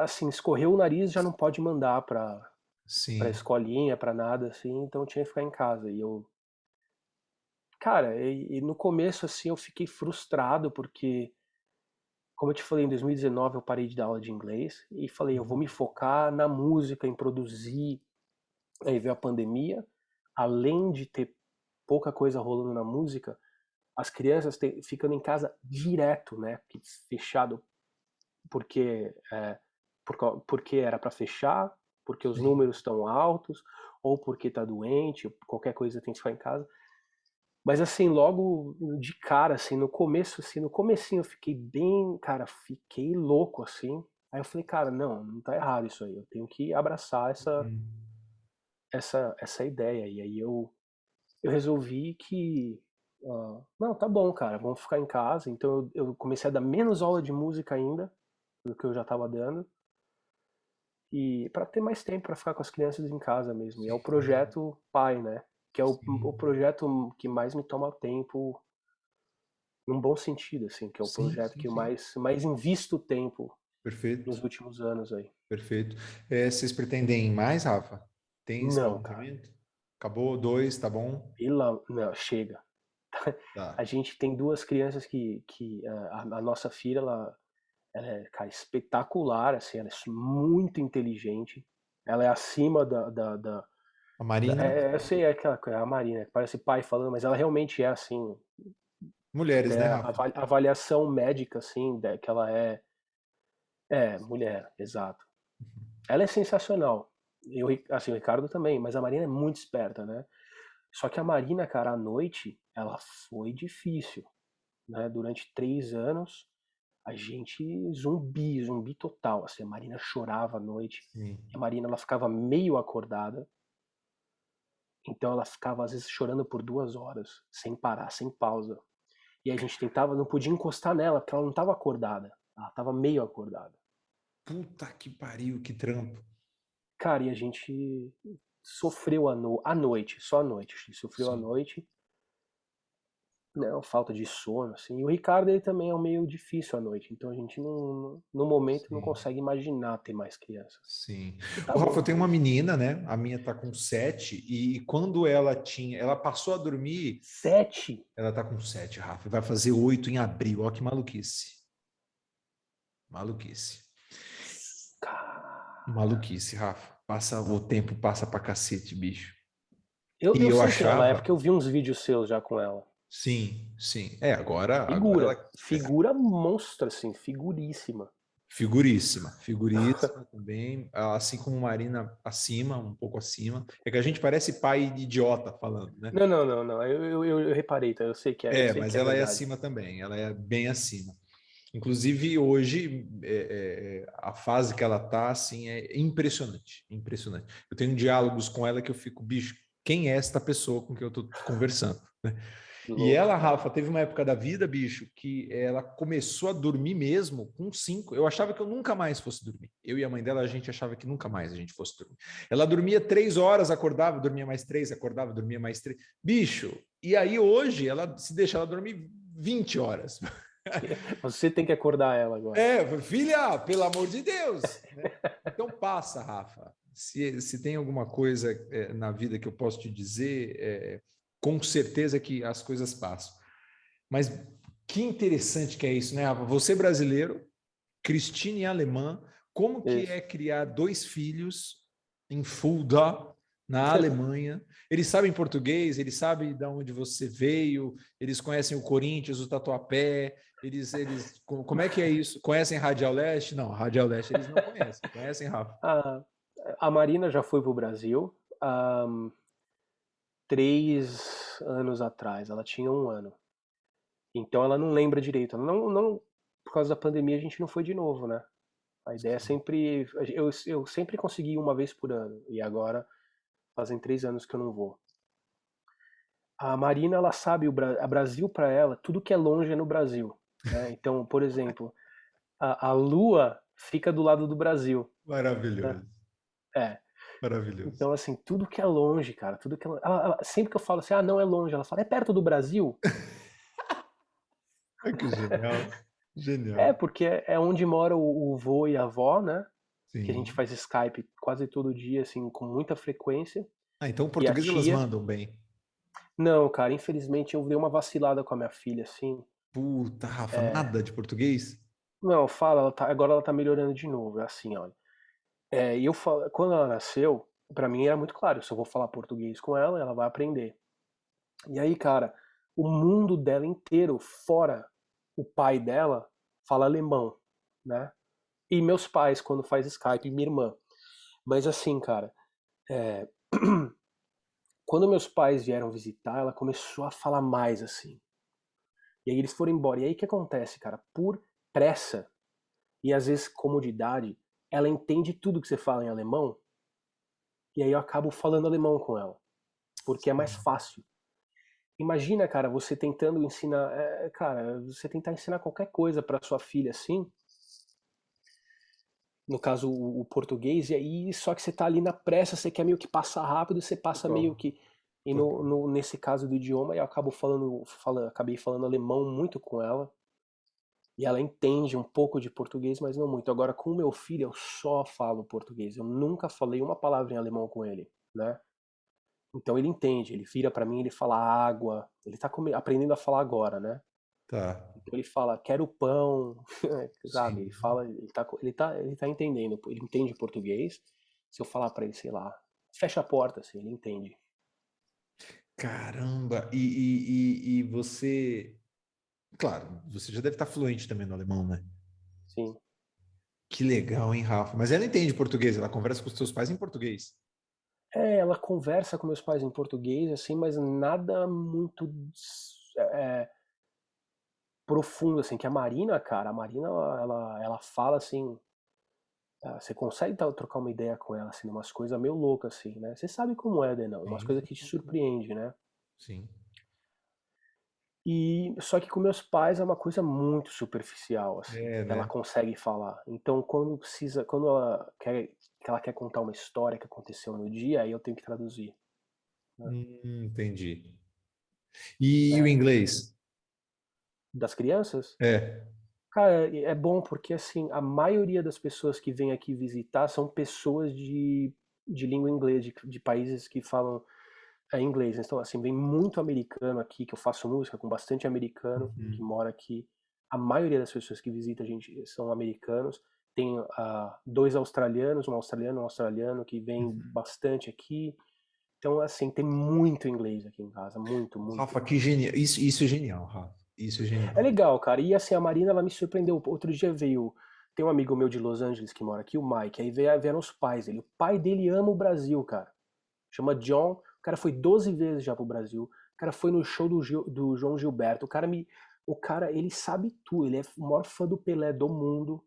assim, escorreu o nariz já não pode mandar pra Sim, escolinha, pra nada, assim, então tinha que ficar em casa. Cara, e no começo, assim, eu fiquei frustrado, porque, como eu te falei, em 2019 eu parei de dar aula de inglês e falei, eu vou me focar na música, em produzir. Aí veio a pandemia, além de ter pouca coisa rolando na música, as crianças ficando em casa direto, né? Fechado porque porque era para fechar, porque os sim. números estão altos, ou porque está doente, ou qualquer coisa tem que ficar em casa. Mas assim, logo de cara, assim, no começo, assim, no comecinho eu fiquei bem, cara, fiquei louco, assim. Aí eu falei, cara, não tá errado isso aí, eu tenho que abraçar Hum. essa ideia. E aí eu resolvi que, não, tá bom, cara, vamos ficar em casa. Então eu comecei a dar menos aula de música ainda do que eu já estava dando. E para ter mais tempo para ficar com as crianças em casa mesmo. E é o Sim, projeto pai, né? Que é o sim. projeto que mais me toma tempo num bom sentido, assim, que é o Sim, projeto sim, que eu sim. mais invisto tempo Perfeito, nos últimos anos aí. perfeito. Vocês pretendem mais, Rafa? Tem esse Não, cara. planejamento? Acabou? Dois, tá bom? Não, chega. A Tá. gente tem duas crianças que a nossa filha, ela é, cara, espetacular, assim, ela é muito inteligente. Ela é acima A Marina? eu sei, é aquela coisa, a Marina, que parece pai falando, mas ela realmente é assim, Mulheres, até né, a Rafa? avaliação médica, assim, que ela é mulher, exato. Ela é sensacional. Eu, assim, o Ricardo também, mas a Marina é muito esperta, né? Só que a Marina, cara, à noite, ela foi difícil, né? Durante 3 anos, a gente zumbi total. Assim, a Marina chorava à noite. Sim. A Marina, ela ficava meio acordada, então ela ficava às vezes chorando por 2 horas, sem parar, sem pausa. E a gente tentava, não podia encostar nela, porque ela não estava acordada. Ela estava meio acordada. Puta que pariu, que trampo. Cara, e a gente sofreu à noite, só à noite. A gente sofreu à Sim, noite, não, falta de sono, assim. E o Ricardo, ele também é um meio difícil à noite. Então a gente no momento não sim, consegue imaginar ter mais crianças. sim. E tá O Rafa, bom eu tenho por uma isso. menina, né? A minha tá com 7 e quando ela passou a dormir, 7? ela tá com 7, Rafa, e vai fazer 8 em abril. Ó que maluquice. Maluquice. Cara. Maluquice, Rafa. O tempo passa pra cacete, bicho. Eu, E eu eu sei quem ela é, achava, porque eu vi uns vídeos seus já com ela. sim, sim. Agora Figura. ela Figura monstra, assim, figuríssima. figuríssima, figuríssima também, assim como Marina acima, um pouco acima. É que a gente parece pai de idiota falando, né? Não, não, não, não. Eu reparei, tá? Eu sei Mas que é ela é verdade. acima também, ela é bem acima. Inclusive, hoje, a fase que ela tá, assim, é impressionante, impressionante. Eu tenho diálogos com ela que eu fico, bicho, quem é esta pessoa com que eu tô conversando? Né? Que E ela, louco. Rafa, teve uma época da vida, bicho, que ela começou a dormir mesmo com 5. Eu achava que eu nunca mais fosse dormir. Eu e a mãe dela, a gente achava que nunca mais a gente fosse dormir. Ela dormia 3 horas, acordava, dormia mais 3, acordava, dormia mais 3. Bicho, e aí hoje, ela se deixa ela dormir 20 horas. Você tem que acordar ela agora. Filha, pelo amor de Deus. Né? Então passa, Rafa. Se tem alguma coisa na vida que eu posso te dizer, com certeza que as coisas passam. Mas que interessante que é isso, né, Rafa? Você brasileiro, Cristine alemã, como que Isso. é criar dois filhos em Fulda, na Alemanha? Eles sabem português, eles sabem de onde você veio, eles conhecem o Corinthians, o Tatuapé, como é que é isso? Conhecem Radial Leste? Não, Radial Leste eles não conhecem. Conhecem, Rafa? A, a Marina já foi pro Brasil há 3 anos atrás. Ela tinha 1 ano. Então ela não lembra direito. Não, por causa da pandemia a gente não foi de novo, né? A ideia é sempre. Eu sempre consegui uma vez por ano. E agora fazem 3 anos que eu não vou. A Marina, ela sabe, a Brasil para ela, tudo que é longe é no Brasil. Né? Então, por exemplo, a Lua fica do lado do Brasil. Né? Maravilhoso, É. maravilhoso. Então, assim, tudo que é longe, cara, tudo que é longe. Sempre que eu falo assim, ah, não é longe, ela fala, é perto do Brasil? Ai, que genial, É, genial. porque é onde mora o vô e a avó, né? Que a gente Sim. faz Skype quase todo dia, assim, com muita frequência. Então, o E a português elas tia. mandam bem. Não, cara, infelizmente eu dei uma vacilada com a minha filha, assim. Puta, Rafa, É, nada de português? não, fala, agora ela tá melhorando de novo. É assim, olha. E eu falo, quando ela nasceu, pra mim era muito claro, se eu vou falar português com ela, ela vai aprender. E aí, cara, o mundo dela inteiro, fora o pai dela, fala alemão, né? E meus pais, quando faz Skype, e minha irmã. Mas assim, cara, é, quando meus pais vieram visitar, ela começou a falar mais assim. E aí eles foram embora. E aí o que acontece, cara? Por pressa e às vezes comodidade, ela entende tudo que você fala em alemão, e aí eu acabo falando alemão com ela, porque é mais fácil. Imagina, cara, você tentando ensinar, cara, você tentar ensinar qualquer coisa para sua filha assim, no caso o português, e aí só que você tá ali na pressa, você quer meio que passar rápido, você passa meio Total. que. E Total. nesse caso do idioma, eu acabei falando alemão muito com ela. E ela entende um pouco de português, mas não muito. Agora, com o meu filho, eu só falo português. Eu nunca falei uma palavra em alemão com ele, né? Então ele entende, ele vira pra mim, ele fala água. Ele tá aprendendo a falar agora, né? Tá. Então ele fala, quero pão, sabe? Ele Sim. fala, ele tá entendendo, ele entende português. Se eu falar pra ele, sei lá, fecha a porta, assim, ele entende. Caramba! E você. Claro, você já deve estar fluente também no alemão, né? Sim. Que legal, hein, Rafa? Mas ela entende português, ela conversa com os seus pais em português. É, ela conversa com meus pais em português, assim, mas nada muito é, profundo, assim, que a Marina, cara, a Marina, ela fala assim, você consegue trocar uma ideia com ela, assim, umas coisas meio loucas, assim, né? Você sabe como é, Denão, umas Sim, coisas que te sim. surpreende, né? Sim. E só que com meus pais é uma coisa muito superficial, assim, É, que ela né? consegue falar. Então, quando ela quer contar uma história que aconteceu no dia, aí eu tenho que traduzir, né? Entendi. E o É. inglês? Das crianças? É. Cara, é bom porque assim, a maioria das pessoas que vêm aqui visitar são pessoas de língua inglesa, de países que falam inglês. Então, assim, vem muito americano aqui, que eu faço música com bastante americano que Uhum. mora aqui. A maioria das pessoas que visitam a gente são americanos. Tem dois australianos, um australiano e um australiano que vem Uhum. bastante aqui. Então, assim, tem muito inglês aqui em casa, muito, muito. Rafa, que genial. Isso é genial, Rafa. Isso é É genial. legal, cara. E assim, a Marina, ela me surpreendeu. Outro dia veio. Tem um amigo meu de Los Angeles que mora aqui, o Mike. Aí vieram os pais dele. O pai dele ama o Brasil, cara. Chama John. O cara foi 12 vezes já pro Brasil. O cara foi no show do João Gilberto. O cara, ele sabe tudo. Ele é o maior fã do Pelé do mundo,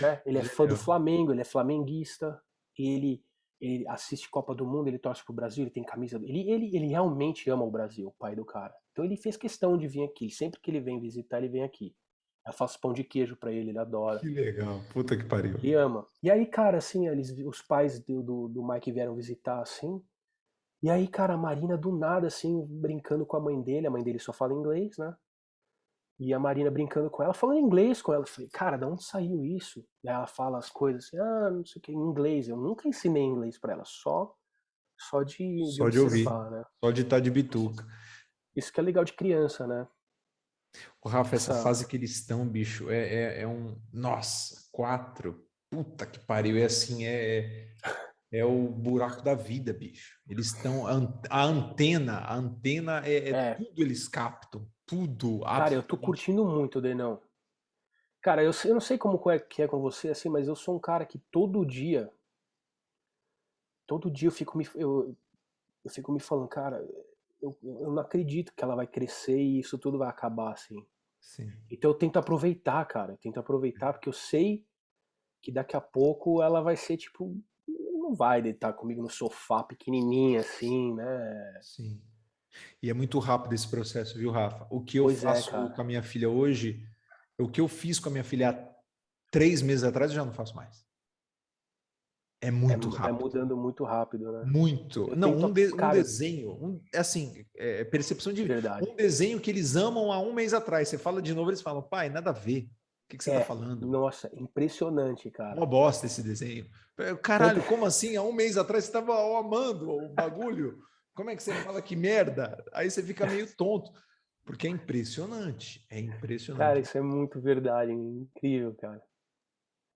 né? Ele é fã do Genial. Flamengo, ele é flamenguista. E ele assiste Copa do Mundo, ele torce pro Brasil, ele tem camisa. Ele realmente ama o Brasil, o pai do cara. Então ele fez questão de vir aqui. Sempre que ele vem visitar, ele vem aqui. Eu faço pão de queijo pra ele adora. Que legal. Puta que pariu. Ele ama. E aí, cara, assim, os pais do Mike vieram visitar, assim. E aí, cara, a Marina do nada, assim, brincando com a mãe dele só fala inglês, né? E a Marina brincando com ela, falando inglês com ela. Eu falei, cara, de onde saiu isso? E aí ela fala as coisas assim, não sei o que, em inglês. Eu nunca ensinei inglês pra ela, só de Só de ouvir. observar, né? Só de estar de bituca. Isso que é legal de criança, né? O Rafa, essa Essa, fase que eles estão, bicho, é um. Nossa, quatro. Puta que pariu. É assim, é o buraco da vida, bicho. Eles estão. A antena é, tudo eles captam. Tudo, cara, eu tô absolutamente. curtindo muito, Denão. Cara, eu não sei como é que é com você, assim, mas eu sou um cara que todo dia eu fico me falando, cara, eu não acredito que ela vai crescer e isso tudo vai acabar, assim. Sim. Então eu tento aproveitar, cara. Eu tento aproveitar porque eu sei que daqui a pouco ela vai ser tipo. Não vai deitar comigo no sofá pequenininha assim, né? Sim. E é muito rápido esse processo, viu, Rafa? O que eu Pois é, faço cara. com a minha filha hoje, o que eu fiz com a minha filha há 3 meses atrás, eu já não faço mais. É É, muito é rápido. mudando muito rápido, né? Muito. Eu Não, tento. um Cara, desenho, assim, percepção de. verdade. Um desenho que eles amam há um mês atrás. Você fala de novo, eles falam, pai, nada a ver. O que você está falando? Nossa, impressionante, Uma cara. bosta esse desenho. Tanto. Caralho, como assim? Há um mês atrás você estava amando o bagulho. Como é que você fala que merda? Aí você fica meio tonto. Porque é impressionante. É Cara, impressionante. isso é muito verdade. Incrível, cara.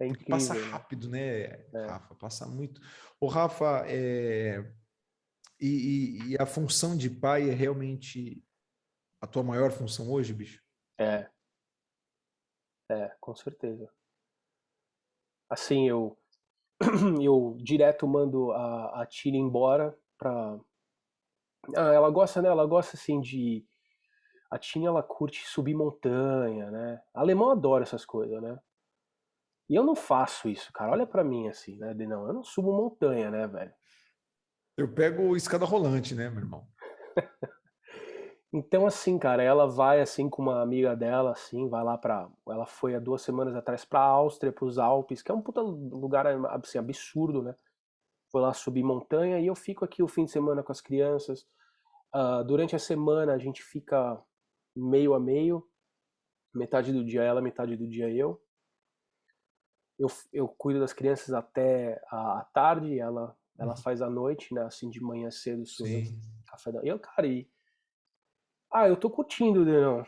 É Porque passa incrível, né? rápido, né, É. Rafa? Passa muito. O Rafa, e a função de pai é realmente a tua maior função hoje, bicho? É, com certeza. Assim, eu direto mando a Tina embora pra. Ela gosta, né? Ela gosta assim de. A Tina ela curte subir montanha, né? Alemão adora essas coisas, né? E eu não faço isso, cara. Olha pra mim assim, né? Não, eu não subo montanha, né, velho? Eu pego escada rolante, né, meu irmão? Então assim, cara, ela vai assim com uma amiga dela, assim, vai lá pra. Ela foi há 2 semanas atrás pra Áustria, pros Alpes, que é um puta lugar assim, absurdo, né? vou lá subir montanha e eu fico aqui o fim de semana com as crianças. Durante a semana a gente fica meio a meio, metade do dia ela, metade do dia eu. Eu cuido das crianças até a tarde, ela Uhum. faz a noite, né? Assim, de manhã cedo sou eu. Sim, Café da... Eu, cara, eu tô curtindo, não.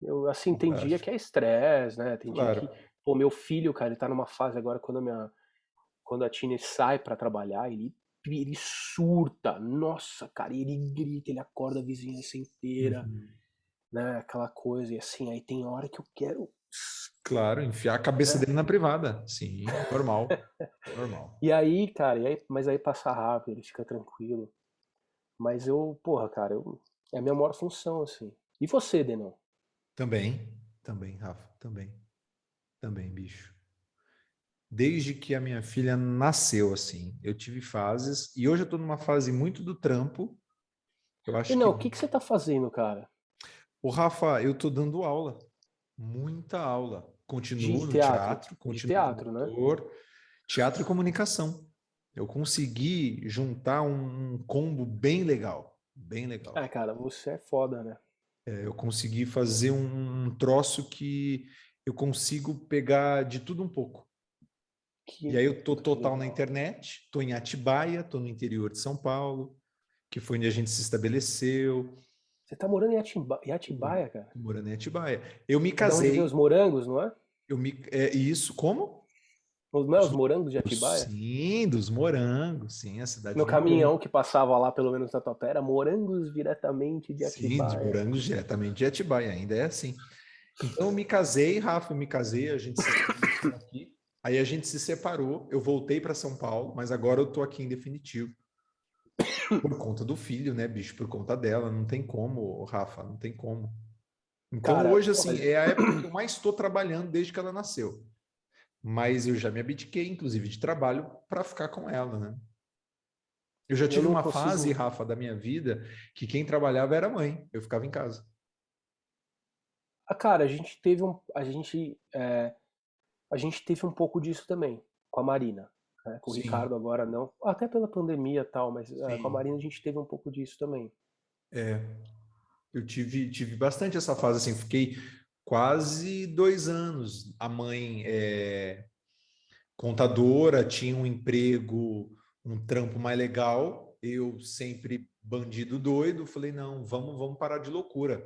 Eu, assim, tem dia que fantástico. é estresse, né? Tem dia que, Claro. pô, meu filho, cara, ele tá numa fase agora quando a Tina sai pra trabalhar, ele surta. Nossa, cara, ele grita, ele acorda a vizinhança inteira, Uhum. né? Aquela coisa, e assim, aí tem hora que eu quero, Claro, enfiar a cabeça né? dele na privada. Sim, normal, normal. E aí, cara, mas aí passa rápido, ele fica tranquilo. Mas eu, porra, cara, é a minha maior função, assim. E você, Denão? Também, também, Rafa, também, também, bicho. Desde que a minha filha nasceu, assim, eu tive fases, e hoje eu tô numa fase muito do trampo. Eu acho Denão, que, o que que você tá fazendo, cara? o Rafa, eu tô dando aula, muita aula. De Continuo no teatro. teatro, De continuo como teatro, né? ator, teatro e comunicação. Eu consegui juntar um combo bem legal, bem legal. Ah, cara, você é foda, né? Eu consegui fazer um troço que eu consigo pegar de tudo um pouco. E aí eu tô Puta, que total na legal. internet, tô em Atibaia, tô no interior de São Paulo, que foi onde a gente se estabeleceu. Você tá morando em Tô Atibaia, cara? morando em Atibaia. Eu me É da onde vem os casei, morangos, não é? isso como? Não é os morangos de Atibaia? Sim, dos morangos, sim, a cidade No de morango. caminhão que passava lá, pelo menos na tua pé, era morangos diretamente de Sim, dos Atibaia. morangos diretamente de Atibaia, ainda é assim. Então eu me casei, Rafa, eu me casei, a gente se estabeleceu aqui. Aí a gente se separou, eu voltei para São Paulo, mas agora eu tô aqui em definitivo. Por conta do filho, né, bicho? Por conta dela, não tem como, Rafa, não tem como. Então Cara, hoje, assim, olha, é a época que eu mais estou trabalhando desde que ela nasceu. Mas eu já me abdiquei, inclusive, de trabalho para ficar com ela, né? Eu já eu tive não uma fase, consigo. Rafa, da minha vida que quem trabalhava era a mãe, eu ficava em casa. Cara, a gente teve um pouco disso também com a Marina, né? Com o Sim, Ricardo agora não, até pela pandemia e tal, mas com a sim. Marina a gente teve um pouco disso também. É, eu tive bastante essa fase, assim, fiquei quase 2 anos. A mãe contadora, tinha um emprego, um trampo mais legal. Eu sempre bandido doido, falei, não, vamos parar de loucura.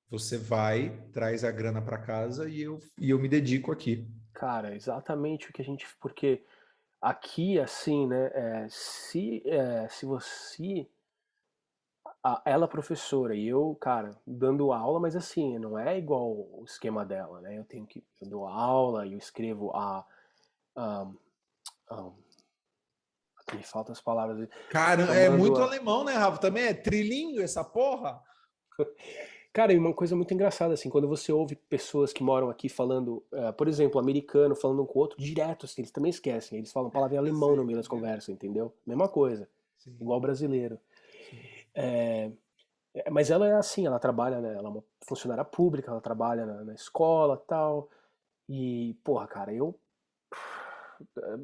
Você vai, traz a grana para casa e eu me dedico aqui. Cara, exatamente o que a gente, porque aqui assim, né, se você ela é professora e eu, cara, dando aula, mas assim, não é igual o esquema dela, né? Eu dou aula e eu escrevo a, a me faltam as palavras, Cara, eu é mando muito a. alemão, né, Rafa? Também é trilingue essa porra? Cara, e uma coisa muito engraçada, assim, quando você ouve pessoas que moram aqui falando, por exemplo, americano falando um com o outro, direto, assim, eles também esquecem, eles falam palavra em Eu alemão no sei meio das como é. conversas, entendeu? Mesma coisa, Sim, igual brasileiro. sim. É, mas ela é assim, ela trabalha, né, ela é uma funcionária pública, ela trabalha na escola tal, e, porra, cara, eu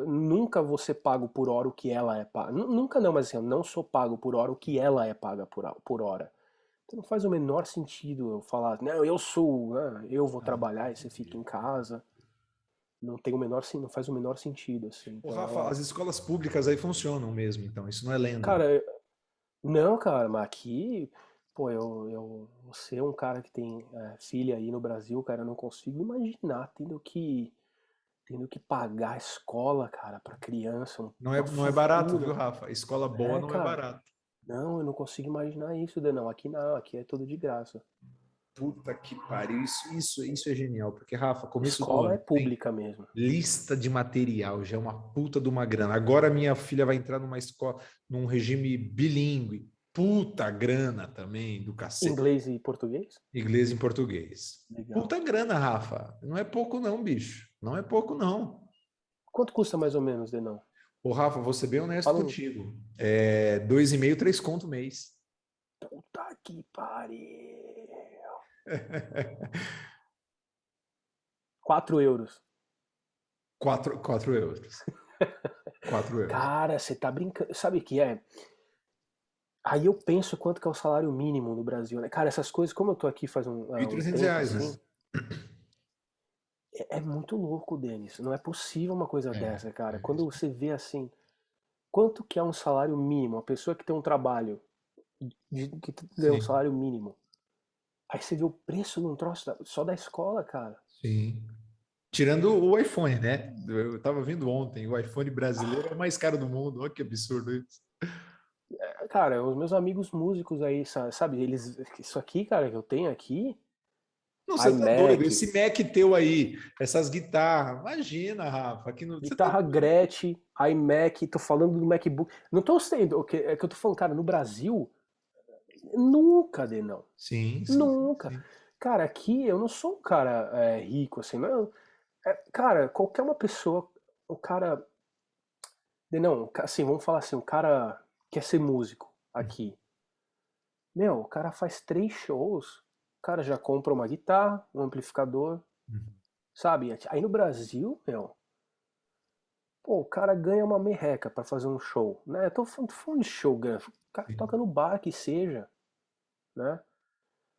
nunca vou ser pago por hora o que ela é paga. Nunca não, mas assim, eu não sou pago por hora o que ela é paga por hora. Então não faz o menor sentido eu falar, não, eu sou, né, eu vou Não, não trabalhar faz e você fica sentido. em casa. Não tem o menor, não faz o menor sentido, assim. Ô, Então Rafa, ela, as escolas públicas aí funcionam mesmo, então isso não é lenda. cara, não, cara, mas aqui, pô, eu você é um cara que tem filha aí no Brasil, cara, eu não consigo imaginar tendo que pagar a escola, cara, pra criança, Não uma é barato, viu, fortuna. Rafa? Escola boa É, não é cara, barato. não, eu não consigo imaginar isso, não. Aqui não, aqui é tudo de graça. Puta que pariu, isso é genial, porque, Rafa, começo do Escola é ano tem pública mesmo. lista de material, já é uma puta de uma grana. Agora minha filha vai entrar numa escola, num regime bilíngue. Puta grana também, do cacete. Inglês e português? Inglês em português. Legal. Puta grana, Rafa. Não é pouco não, bicho. Não é pouco não. Quanto custa mais ou menos, Denão? Ô, Rafa, vou ser bem honesto Fala um. contigo. É 2,5, 3 conto mês. Puta que pariu. 4 euros. 4 euros. €4. Cara, você tá brincando. Sabe o que é? Aí eu penso quanto que é o salário mínimo no Brasil, né? Cara, essas coisas, como eu tô aqui faz mil e um trezentos tempo reais, né? assim, é muito louco, Denis. Não é possível uma coisa É, dessa, cara. é Quando isso. você vê assim, quanto que é um salário mínimo? Uma pessoa que tem um trabalho, que ganha um Sim, salário mínimo. Aí você vê o preço num troço só da escola, cara. sim. Tirando o iPhone, né? Eu estava vendo ontem, o iPhone brasileiro é o mais caro do mundo. Olha que absurdo isso. Cara, os meus amigos músicos aí, sabe, eles, isso aqui, cara, que eu tenho aqui, Não, você tá doido. iMac, Esse Mac teu aí, essas guitarras, imagina, Rafa, aqui no... você tá guitarra doido. Gretsch, iMac, tô falando do MacBook. Não tô sendo, é que eu tô falando, cara, no Brasil, nunca, não. Sim, sim, sim, Nunca. sim. Cara, aqui eu não sou um cara rico, assim, não. Cara, qualquer uma pessoa, o cara, não, assim, vamos falar assim, o cara quer ser músico aqui. Meu, o cara faz 3 shows, o cara já compra uma guitarra, um amplificador, Uhum. sabe? Aí no Brasil, meu, pô, o cara ganha uma merreca pra fazer um show, né? Eu tô falando de show, ganha. O cara toca Sim. no bar que seja, né?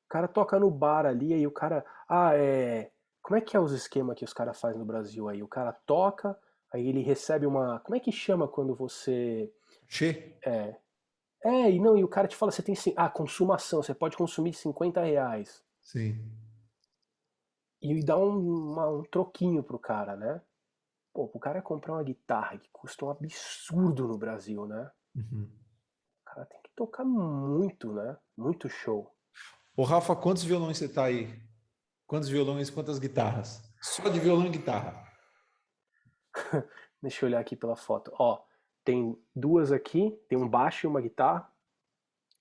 O cara toca no bar ali, aí o cara. Ah, é. Como é que é os esquemas que os caras fazem no Brasil aí? O cara toca, aí ele recebe uma. Como é que chama quando você. Che? E não, e o cara te fala, você tem. Consumação, você pode consumir R$ 50. Sim. E dá um troquinho pro cara, né? Pô, pro cara comprar uma guitarra que custa um absurdo no Brasil, né? Uhum. O cara tem que tocar muito, né? Muito show. Ô, Rafa, quantos violões você tá aí? Quantos violões, quantas guitarras? Só de violão e guitarra. Deixa eu olhar aqui pela foto. Ó, tem duas aqui, tem um baixo e uma guitarra,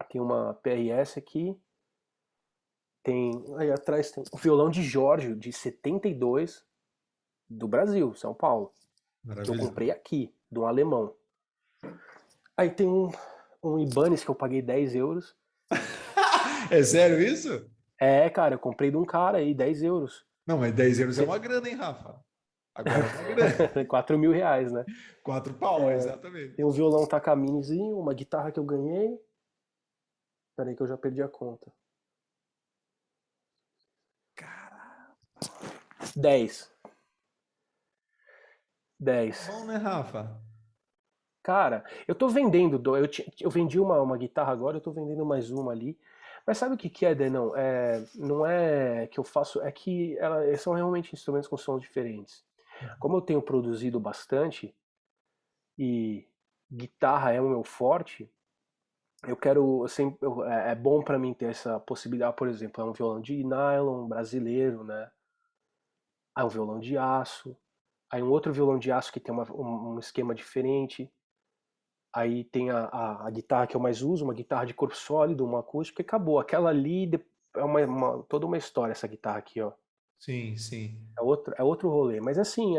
tem uma PRS aqui, tem aí atrás tem um violão de Giorgio de 72 do Brasil, São Paulo, que eu Maravilhoso. comprei aqui, de um alemão. Aí tem um Ibanez que eu paguei 10 euros. É sério isso? Cara, eu comprei de um cara aí, 10 euros. Não, mas €10 é Cê- uma grana, hein, Rafa? Agora é uma grana. R$ 4.000, né? 4 pau, exatamente. Tem um violão Takaminizinho, uma guitarra que eu ganhei. Peraí que eu já perdi a conta. Cara, 10. tá 10. bom, né, Rafa? Cara, eu tô vendendo, eu vendi uma guitarra agora, eu tô vendendo mais uma ali. Mas sabe o que que é, Denão? Não é que eu faço, é que são realmente instrumentos com sons diferentes. Como eu tenho produzido bastante e guitarra é o meu forte, eu quero, sempre, é bom pra mim ter essa possibilidade, por exemplo, é um violão de nylon brasileiro, né? Aí um violão de aço, aí um outro violão de aço que tem um esquema diferente. Aí tem a guitarra que eu mais uso, uma guitarra de corpo sólido, uma acústica, e acabou. Aquela ali é toda uma história, essa guitarra aqui, ó. Sim, sim. É outro rolê. Mas assim,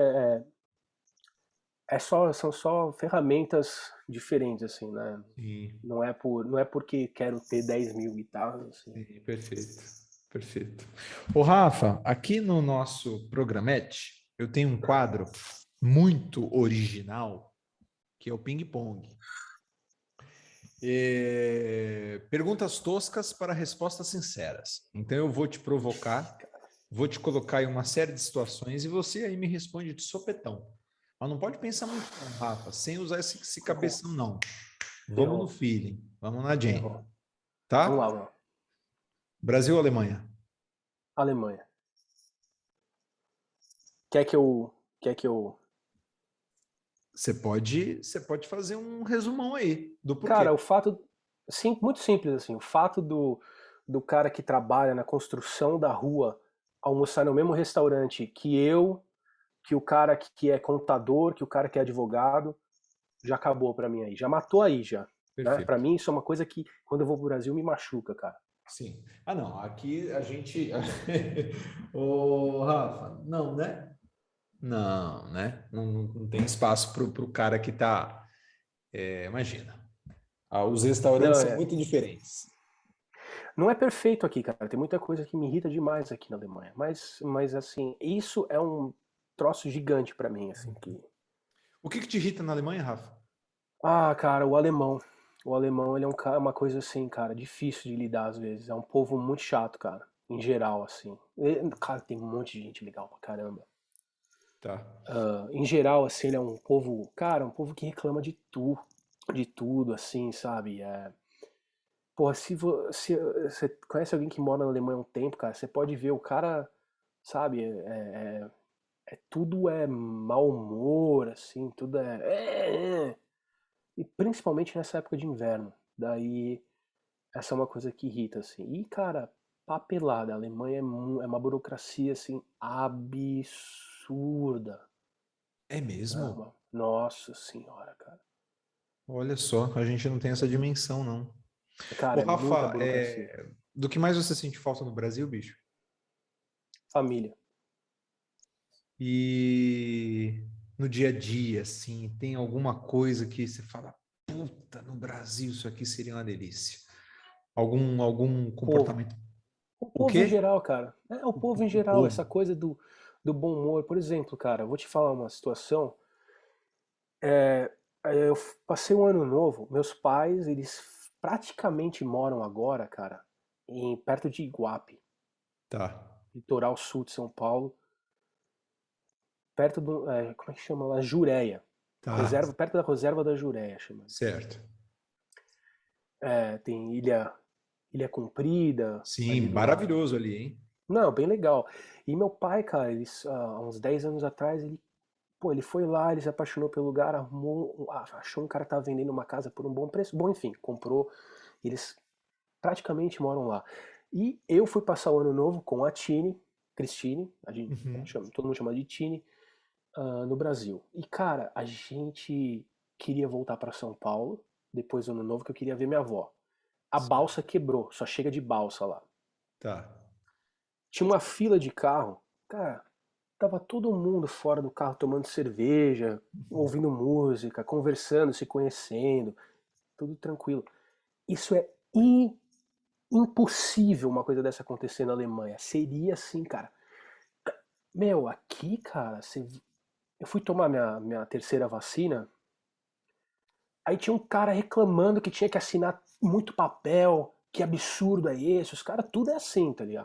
são só ferramentas diferentes, assim, né? Sim, Não é porque quero ter 10.000 guitarras, assim. sim, perfeito. Perfeito. Ô, Rafa, aqui no nosso programete, eu tenho um quadro muito original, que é o ping-pong. Perguntas toscas para respostas sinceras. Então eu vou te provocar, vou te colocar em uma série de situações e você aí me responde de sopetão. Mas não pode pensar muito, não, Rafa, sem usar esse Ferrou, cabeção, não. Vamos no ferrou, feeling, vamos na Jane. ferrou. Vamos lá, Tá? mano. Brasil ou Alemanha? Alemanha. Quer que eu... Você pode fazer um resumão aí do porquê. Cara, o fato... Sim, muito simples, assim. O fato do cara que trabalha na construção da rua almoçar no mesmo restaurante que o cara que é contador, que o cara que é advogado, já acabou pra mim aí. Já matou aí, já. Né? Pra Perfeito. mim, isso é uma coisa que, quando eu vou pro Brasil, me machuca, cara. Sim. Ah, não, aqui a gente. Ô, Rafa, não, né? Não, né? Não tem espaço para o cara que está. Imagina. Os restaurantes Não, são muito diferentes. não é perfeito aqui, cara. Tem muita coisa que me irrita demais aqui na Alemanha. Mas assim, isso é um troço gigante pra mim, assim, que O que te irrita na Alemanha, Rafa? Ah, cara, o alemão. O alemão, ele é uma coisa assim, cara, difícil de lidar às vezes. É um povo muito chato, cara. Em geral, assim. Cara, tem um monte de gente legal pra caramba. Tá. Em geral, assim, ele é um povo, cara, um povo que reclama de tudo, assim, sabe? Porra, se você conhece alguém que mora na Alemanha há um tempo, cara, você pode ver o cara, sabe? Tudo é mau humor, assim, tudo E principalmente nessa época de inverno. Daí, essa é uma coisa que irrita, assim. E, cara, papelada. A Alemanha é uma burocracia, assim, absurda. É É mesmo? Nossa senhora, cara. Olha só, a gente não tem essa dimensão, não. Ô, Cara, é muita Rafa, burocracia. do que mais você sente falta no Brasil, bicho? Família. E no dia a dia, assim, tem alguma coisa que você fala, puta, no Brasil isso aqui seria uma delícia. Algum Povo. comportamento. O O povo em quê? geral, cara. É, o povo em O geral, povo. essa coisa do bom humor. Por exemplo, cara, eu vou te falar uma situação. É, eu passei um ano novo. Meus pais, eles praticamente moram agora, cara, perto de Iguape, Tá, litoral sul de São Paulo, perto do, como é que chama lá? Jureia. tá, Perto da reserva da Jureia, chama. certo. Tem Ilha Comprida, Sim, ali do lado. maravilhoso ali, hein? Não, bem legal. E meu pai, cara, há uns 10 anos atrás, ele foi lá, ele se apaixonou pelo lugar, achou um cara que tava vendendo uma casa por um bom preço. Bom, enfim, comprou. Eles praticamente moram lá. E eu fui passar o ano novo com a Cristine, Uhum. todo mundo chama de Tini, no Brasil. E, cara, a gente queria voltar para São Paulo, depois do ano novo, que eu queria ver minha avó. A balsa quebrou, só chega de balsa lá. Tá. Tinha uma fila de carro, cara, tava todo mundo fora do carro tomando cerveja, ouvindo música, conversando, se conhecendo, tudo tranquilo. Isso é impossível uma coisa dessa acontecer na Alemanha. Seria assim, cara. Meu, aqui, cara, eu fui tomar minha terceira vacina, aí tinha um cara reclamando que tinha que assinar muito papel, que absurdo é esse? Os caras tudo é assim, tá ligado?